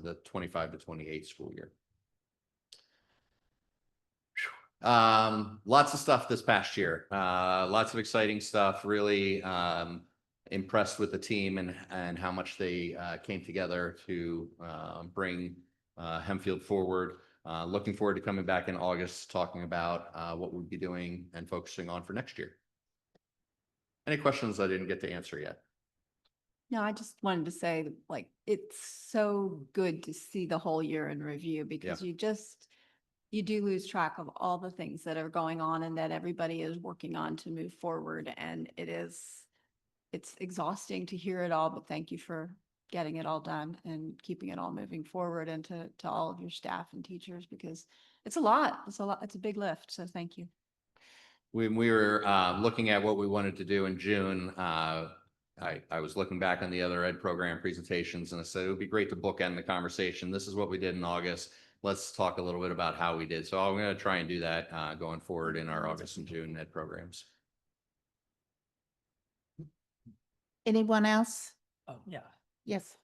the 25 to 28 school year. Lots of stuff this past year, lots of exciting stuff, really impressed with the team and how much they came together to bring Hempfield forward. Looking forward to coming back in August, talking about what we'll be doing and focusing on for next year. Any questions I didn't get to answer yet? No, I just wanted to say, like, it's so good to see the whole year in review because you do lose track of all the things that are going on and that everybody is working on to move forward. And it's exhausting to hear it all, but thank you for getting it all done and keeping it all moving forward, and to all of your staff and teachers, because it's a lot. It's a big lift. So thank you. When we were looking at what we wanted to do in June, I was looking back on the other ed program presentations and I said, it would be great to bookend the conversation. This is what we did in August. Let's talk a little bit about how we did. So I'm going to try and do that going forward in our August and June ed programs. Anyone else? Oh, yeah. Yes.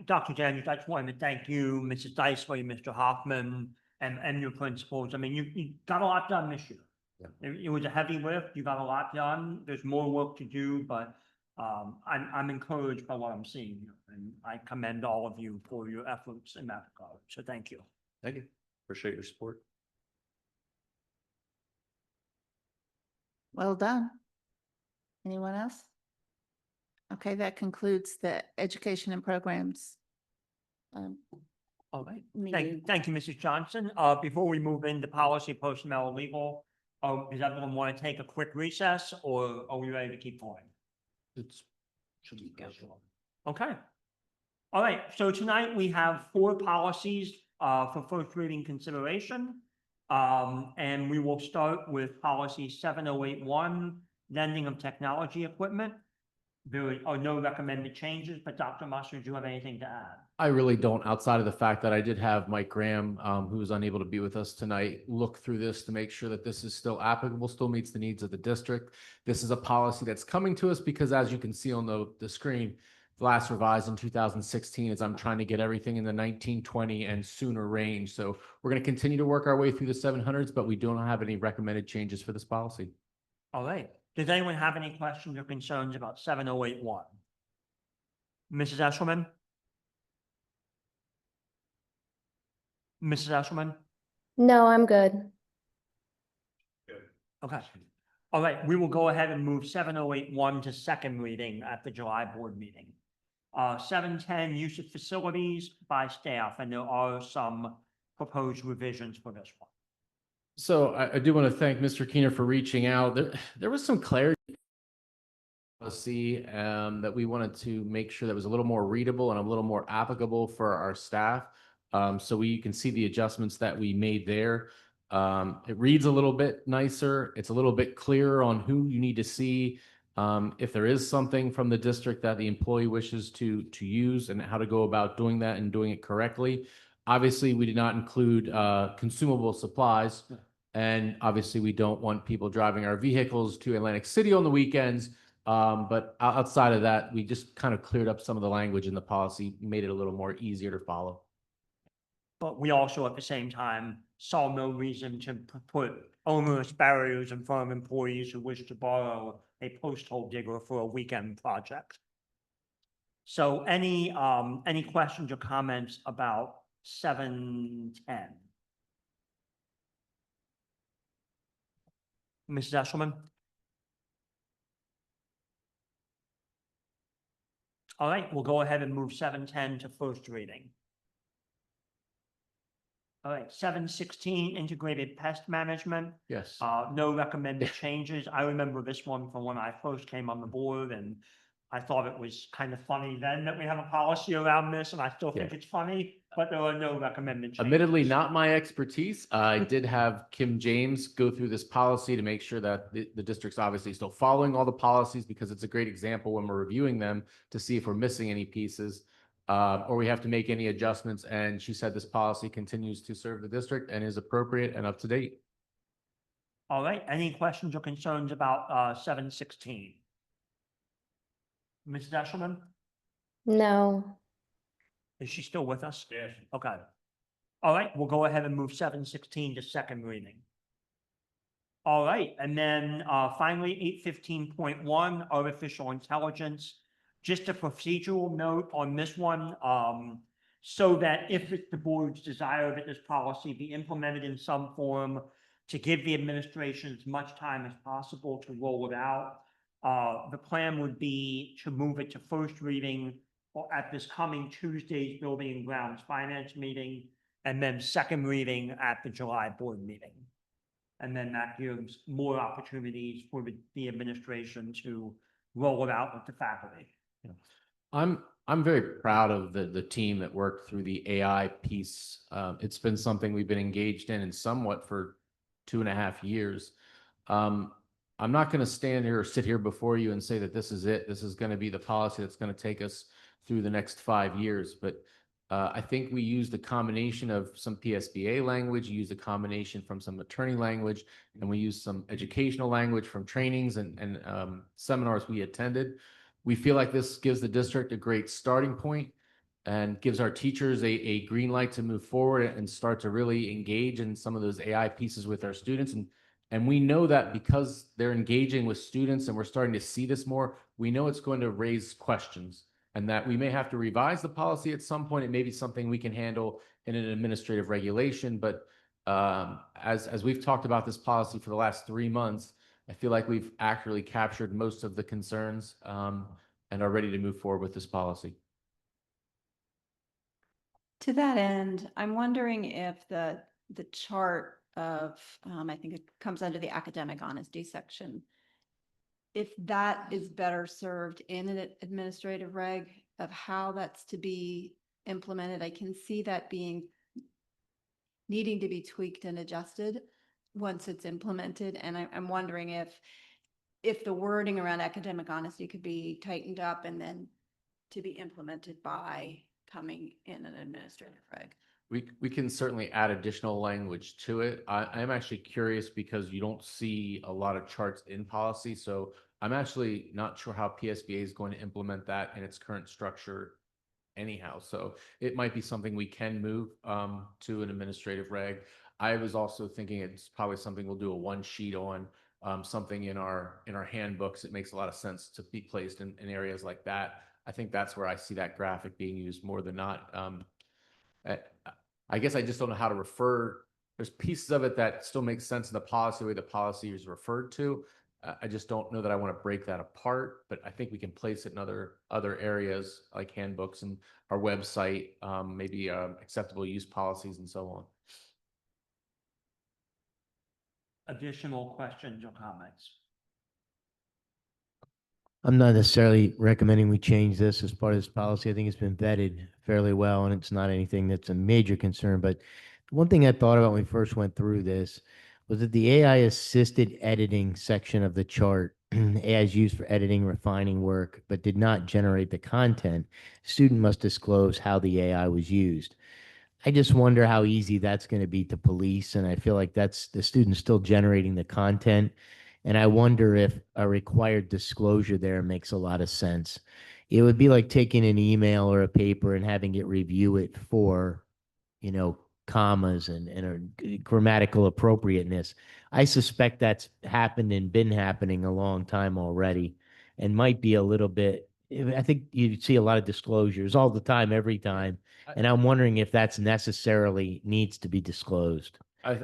Dr. Daniels, I just wanted to thank you, Mrs. Dicely, Mr. Hoffman, and your principals. I mean, you got a lot done this year. Yeah. It was a heavy lift. You got a lot done. There's more work to do, but I'm encouraged by what I'm seeing here, and I commend all of you for your efforts in that regard. So thank you. Thank you. Appreciate your support. Well done. Anyone else? Okay, that concludes the education and programs. All right. Meeting. Thank you, Mrs. Johnson. Before we move into policy, personnel, legal, does everyone want to take a quick recess, or are we ready to keep going? Should be good. Okay. All right, so tonight we have 4 policies for first reading consideration. And we will start with policy 7081, lending of technology equipment. There are no recommended changes, but Dr. Muster, do you have anything to add? I really don't, outside of the fact that I did have Mike Graham, who was unable to be with us tonight, look through this to make sure that this is still applicable, still meets the needs of the district. This is a policy that's coming to us because, as you can see on the screen, last revised in 2016, as I'm trying to get everything in the 1920 and sooner range. So we're going to continue to work our way through the 700s, but we don't have any recommended changes for this policy. All right. Does anyone have any questions or concerns about 7081? Mrs. Eshelman? Mrs. Eshelman? No, I'm good. Okay. All right, we will go ahead and move 7081 to second reading at the July board meeting. 710, use of facilities by staff, and there are some proposed revisions for this one. So I do want to thank Mr. Keener for reaching out. There was some clarity policy that we wanted to make sure that was a little more readable and a little more applicable for our staff. So we can see the adjustments that we made there. It reads a little bit nicer. It's a little bit clearer on who you need to see. If there is something from the district that the employee wishes to use and how to go about doing that and doing it correctly. Obviously, we did not include consumable supplies. And obviously, we don't want people driving our vehicles to Atlantic City on the weekends. But outside of that, we just kind of cleared up some of the language in the policy, made it a little more easier to follow. But we also, at the same time, saw no reason to put onerous barriers in front of employees who wish to borrow a post-hole digger for a weekend project. So any questions or comments about 710? Mrs. Eshelman? All right, we'll go ahead and move 710 to first reading. All right, 716, integrated pest management. Yes. No recommended changes. I remember this one from when I first came on the board, and I thought it was kind of funny then that we have a policy around this, and I still think it's funny, but there are no recommended changes. Admittedly, not my expertise. I did have Kim James go through this policy to make sure that the district's obviously still following all the policies, because it's a great example when we're reviewing them to see if we're missing any pieces or we have to make any adjustments. And she said this policy continues to serve the district and is appropriate and up to date. All right, any questions or concerns about 716? Mrs. Eshelman, No. is she still with us? Yes. Okay. All right, we'll go ahead and move 716 to second reading. All right, and then finally 815.1, artificial intelligence. Just a procedural note on this one, so that if it's the board's desire that this policy be implemented in some form, to give the administration as much time as possible to roll it out. The plan would be to move it to first reading at this coming Tuesday's Building and Grounds Finance meeting, and then second reading at the July board meeting. And then that gives more opportunities for the administration to roll it out with the faculty. I'm very proud of the team that worked through the AI piece. It's been something we've been engaged in somewhat for 2.5 years. I'm not going to stand here or sit here before you and say that this is it. This is going to be the policy that's going to take us through the next 5 years. But I think we used a combination of some PSBA language, used a combination from some attorney language, and we used some educational language from trainings and seminars we attended. We feel like this gives the district a great starting point and gives our teachers a green light to move forward and start to really engage in some of those AI pieces with our students. And we know that because they're engaging with students and we're starting to see this more, we know it's going to raise questions and that we may have to revise the policy at some point. It may be something we can handle in an administrative regulation. But as we've talked about this policy for the last 3 months, I feel like we've accurately captured most of the concerns and are ready to move forward with this policy. To that end, I'm wondering if the chart of, I think it comes under the academic honesty section, if that is better served in an administrative reg of how that's to be implemented. I can see that needing to be tweaked and adjusted once it's implemented. And I'm wondering if the wording around academic honesty could be tightened up and then to be implemented by coming in an administrative reg. We can certainly add additional language to it. I am actually curious because you don't see a lot of charts in policy. So I'm actually not sure how PSBA is going to implement that in its current structure anyhow. So it might be something we can move to an administrative reg. I was also thinking it's probably something we'll do a one sheet on, something in our handbooks. It makes a lot of sense to be placed in areas like that. I think that's where I see that graphic being used more than not. I guess I just don't know how to refer. There's pieces of it that still make sense in the policy, the way the policy is referred to. I just don't know that I want to break that apart, but I think we can place it in other areas like handbooks and our website, maybe acceptable use policies and so on. Additional questions or comments? I'm not necessarily recommending we change this as part of this policy. I think it's been vetted fairly well, and it's not anything that's a major concern. But one thing I thought about when we first went through this was that the AI assisted editing section of the chart, AI is used for editing, refining work, but did not generate the content. Student must disclose how the AI was used. I just wonder how easy that's going to be to police, and I feel like that's the student still generating the content. And I wonder if a required disclosure there makes a lot of sense. It would be like taking an email or a paper and having it review it for, commas and grammatical appropriateness. I suspect that's happened and been happening a long time already and might be a little bit. I think you see a lot of disclosures all the time, every time. And I'm wondering if that's necessarily needs to be disclosed.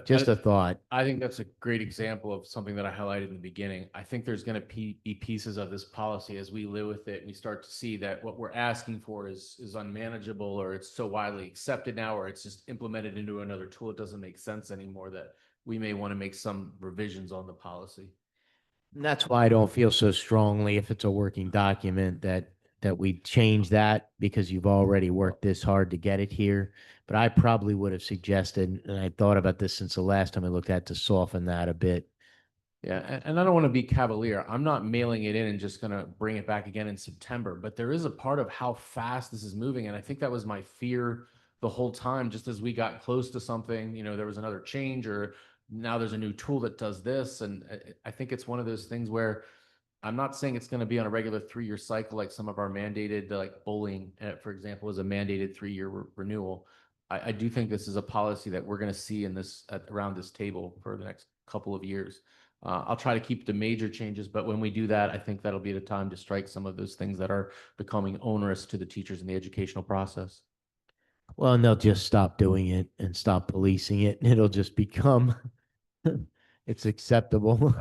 Just a thought. I think that's a great example of something that I highlighted in the beginning. I think there's going to be pieces of this policy as we live with it, and we start to see that what we're asking for is unmanageable, or it's so widely accepted now, or it's just implemented into another tool. It doesn't make sense anymore, that we may want to make some revisions on the policy. And that's why I don't feel so strongly, if it's a working document, that we change that, because you've already worked this hard to get it here. But I probably would have suggested, and I thought about this since the last time I looked at, to soften that a bit. Yeah, and I don't want to be cavalier. I'm not mailing it in and just going to bring it back again in September, but there is a part of how fast this is moving. And I think that was my fear the whole time. Just as we got close to something, there was another change, or now there's a new tool that does this. And I think it's one of those things where I'm not saying it's going to be on a regular 3-year cycle, like some of our mandated, like bowling, for example, is a mandated 3-year renewal. I do think this is a policy that we're going to see in this around this table for the next couple of years. I'll try to keep the major changes, but when we do that, I think that'll be the time to strike some of those things that are becoming onerous to the teachers in the educational process. Well, and they'll just stop doing it and stop policing it, and it'll just become it's acceptable.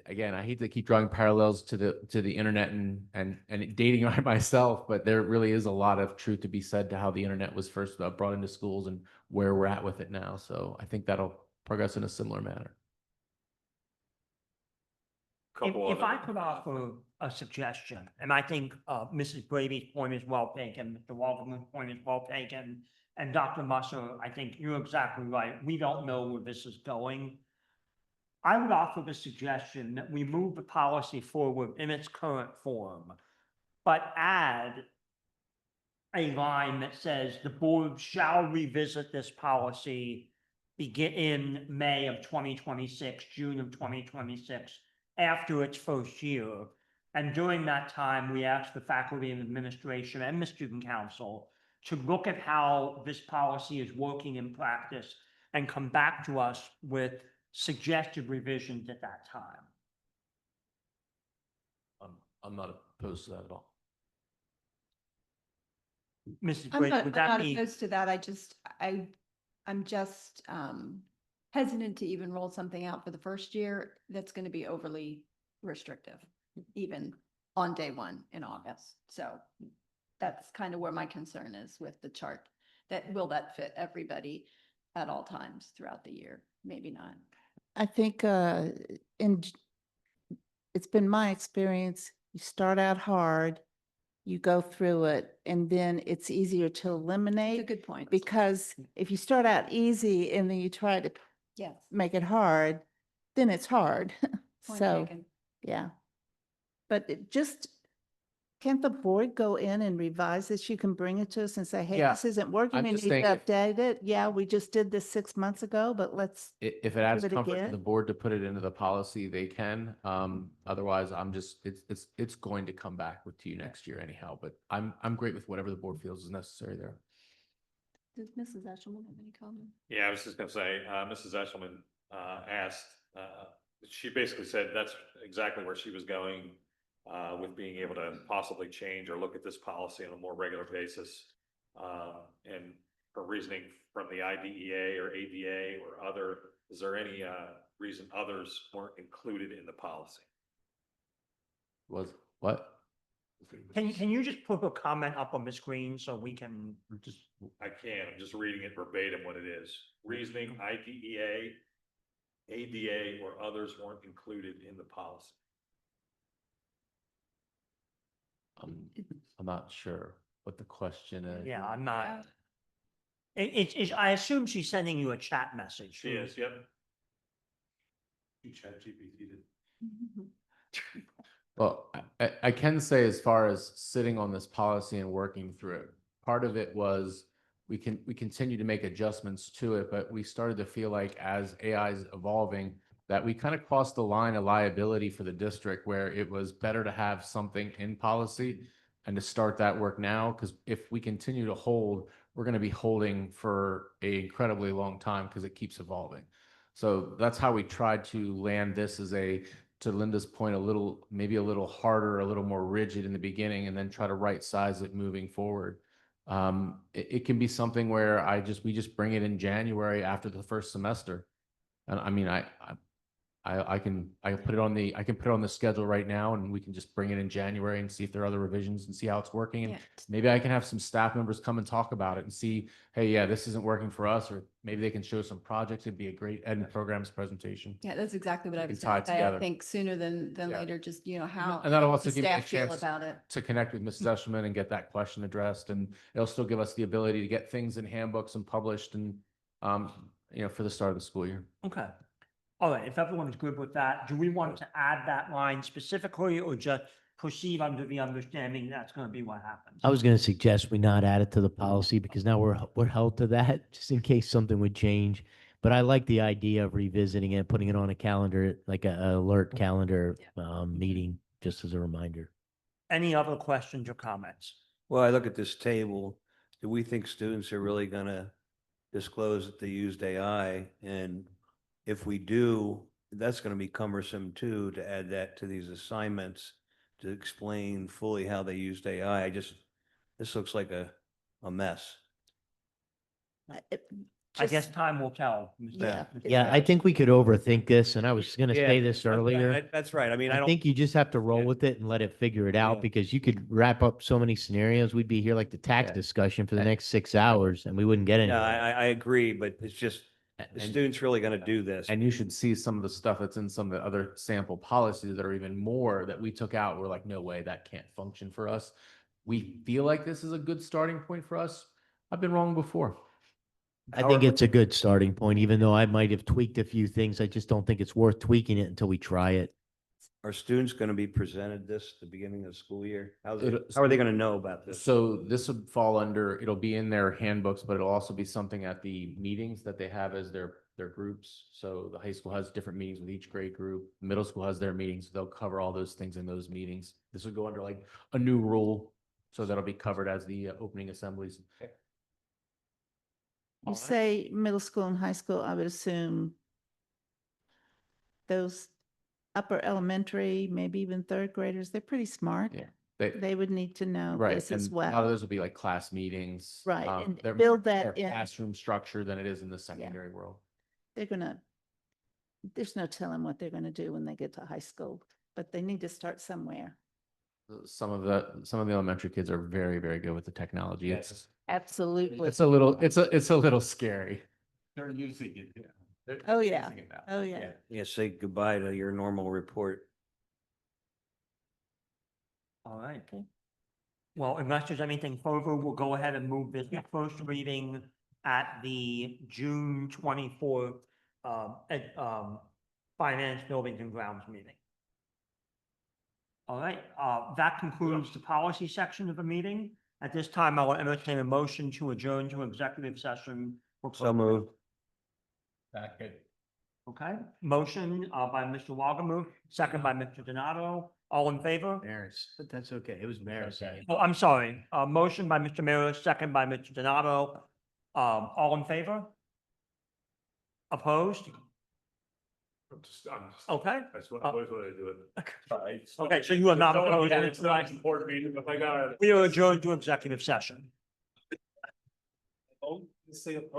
Again, I hate to keep drawing parallels to the internet and dating myself, but there really is a lot of truth to be said to how the internet was first brought into schools and where we're at with it now. So I think that'll progress in a similar manner. If I could offer a suggestion, and I think Mrs. Brady's point is well taken, Mr. Walden's point is well taken, and Dr. Musser, I think you're exactly right. We don't know where this is going. I would offer the suggestion that we move the policy forward in its current form, but add a line that says the board shall revisit this policy begin in May of 2026, June of 2026, after its first year. And during that time, we ask the faculty and administration and the student council to look at how this policy is working in practice and come back to us with suggested revisions at that time. I'm not opposed to that at all. Mrs. I'm Brady, not, would I'm that not be? opposed to that. I'm just hesitant to even roll something out for the first year that's going to be overly restrictive, even on day one in August. So that's kind of where my concern is with the chart. Will that fit everybody at all times throughout the year? Maybe not. I think it's been my experience, you start out hard, you go through it, and then it's easier to It's a eliminate. good point. Because if you start out easy and then you try to Yes. make it hard, then it's hard. Point So, taken. yeah. But can't the board go in and revise this? You can bring it to us and say, hey, Yeah, this isn't working. I'm We just need to saying update it. Yeah, we just did this 6 months ago, but let's, If it adds it comfort to again? the board to put it into the policy, they can. Otherwise, it's going to come back to you next year anyhow. But I'm great with whatever the board feels is necessary there. Does Mrs. Eshelman have any comment? Yeah, I was just gonna say, Mrs. Eshelman asked, she basically said that's exactly where she was going with being able to possibly change or look at this policy on a more regular basis. And or reasoning from the IDEA or ADA or other, is there any, reason others weren't included in the policy? Was, what? Can you just put a comment up on the screen so we can just, I can't, I'm just reading it verbatim what it is. Reasoning, IDEA, ADA, or others weren't included in the policy. I'm not sure what the question is. yeah, I'm not. It's, I assume she's sending you a chat message. She is, yep. You chat GPT did. Well, I can say as far as sitting on this policy and working through it, part of it was we continue to make adjustments to it, but we started to feel like as AI is evolving, that we kind of crossed the line of liability for the district where it was better to have something in policy and to start that work now, because if we continue to hold, we're going to be holding for an incredibly long time because it keeps evolving. So that's how we tried to land this as a, to Linda's point, maybe a little harder, a little more rigid in the beginning, and then try to right size it moving forward. It can be something where we just bring it in January after the first semester. And I mean, I can put it on the schedule right now, and we can just bring it in January and see if there are other revisions and see how it's working. And Yeah. maybe I can have some staff members come and talk about it and see, hey, yeah, this isn't working for us, or maybe they can show some projects. It'd be a great ed programs presentation. Yeah, that's exactly what I We was can tie going it to say. I together. think sooner than Yeah. later, just, how. And that'll how also the give me a staff feel chance about it. to connect with Mrs. Eshelman and get that question addressed. And it'll still give us the ability to get things in handbooks and published and, for the start of the school year. Okay. All right, if everyone's good with that, do we want to add that line specifically or just proceed under the understanding that's going to be what happens? I was going to suggest we not add it to the policy because now we're held to that just in case something would change. But I like the idea of revisiting it, putting it on a calendar, like a alert calendar meeting, just as a reminder. Any other questions or comments? Well, I look at this table, do we think students are really gonna disclose that they used AI? And if we do, that's gonna be cumbersome too, to add that to these assignments to explain fully how they used AI. This looks like a mess. I guess time will tell. Mr. Yeah. Yeah, I think we could overthink this, and I was going to say Yeah, this that's right. earlier. That's right. I mean, I I don't. think you just have to roll Yeah. with it and let it figure it out Yeah. because you could wrap up so many scenarios. We'd be here like the tax Yeah. discussion for the next 6 hours and we wouldn't get Yeah, anywhere. I agree, but it's just, the And- student's really gonna do this. And you should see some of the stuff that's in some of the other sample policies that are even more that we took out. We're like, no way, that can't function for us. We feel like this is a good starting point for us. I've been wrong before. I think it's a good starting point, even though I might have tweaked a few things. I just don't think it's worth tweaking it until we try it. Are students gonna be presented this at the beginning of the school year? How It'll- are they gonna know about this? So this would fall under, it'll be in their handbooks, but it'll also be something at the meetings that they have as their groups. So the high school has different meetings with each grade group. Middle school has their meetings. They'll cover all those things in those meetings. This would go under like a new rule. So that'll be covered as the opening assemblies. You say middle school and high school, I would assume those upper elementary, maybe even third graders, they're pretty smart. Yeah. They would need to know Right, this as and a lot of well. those will be like class meetings. Right, um, and they're build more that in. Classroom structure than it is in the secondary world. They're gonna, there's no telling what they're gonna do when they get to high school, but they need to start somewhere. Some of the elementary kids are very, very good with the technology. Absolutely. It's a little scary. They're using it, yeah. They're Oh, yeah. using it now. Oh, yeah. Yeah, say goodbye to your normal report. All right. Well, unless there's anything further, we'll go ahead and move this to first reading at the June 24th Finance Buildings and Grounds meeting. All right, that concludes the policy section of the meeting. At this time, I will entertain a motion to adjourn to executive session. for So moved. Second. Okay, motion by Mr. Wagamuth, second by Mr. Donato. All in favor? Maris, but that's okay. It was Maris. Okay. Oh, I'm sorry. Motion by Mr. Mayor, second by Mr. Donato. All in favor? Opposed? Okay. That's what, Uh, what I do it. Okay, so you are not opposed. It's not important meeting, if I got it. We are adjourned to executive session. Say opposed.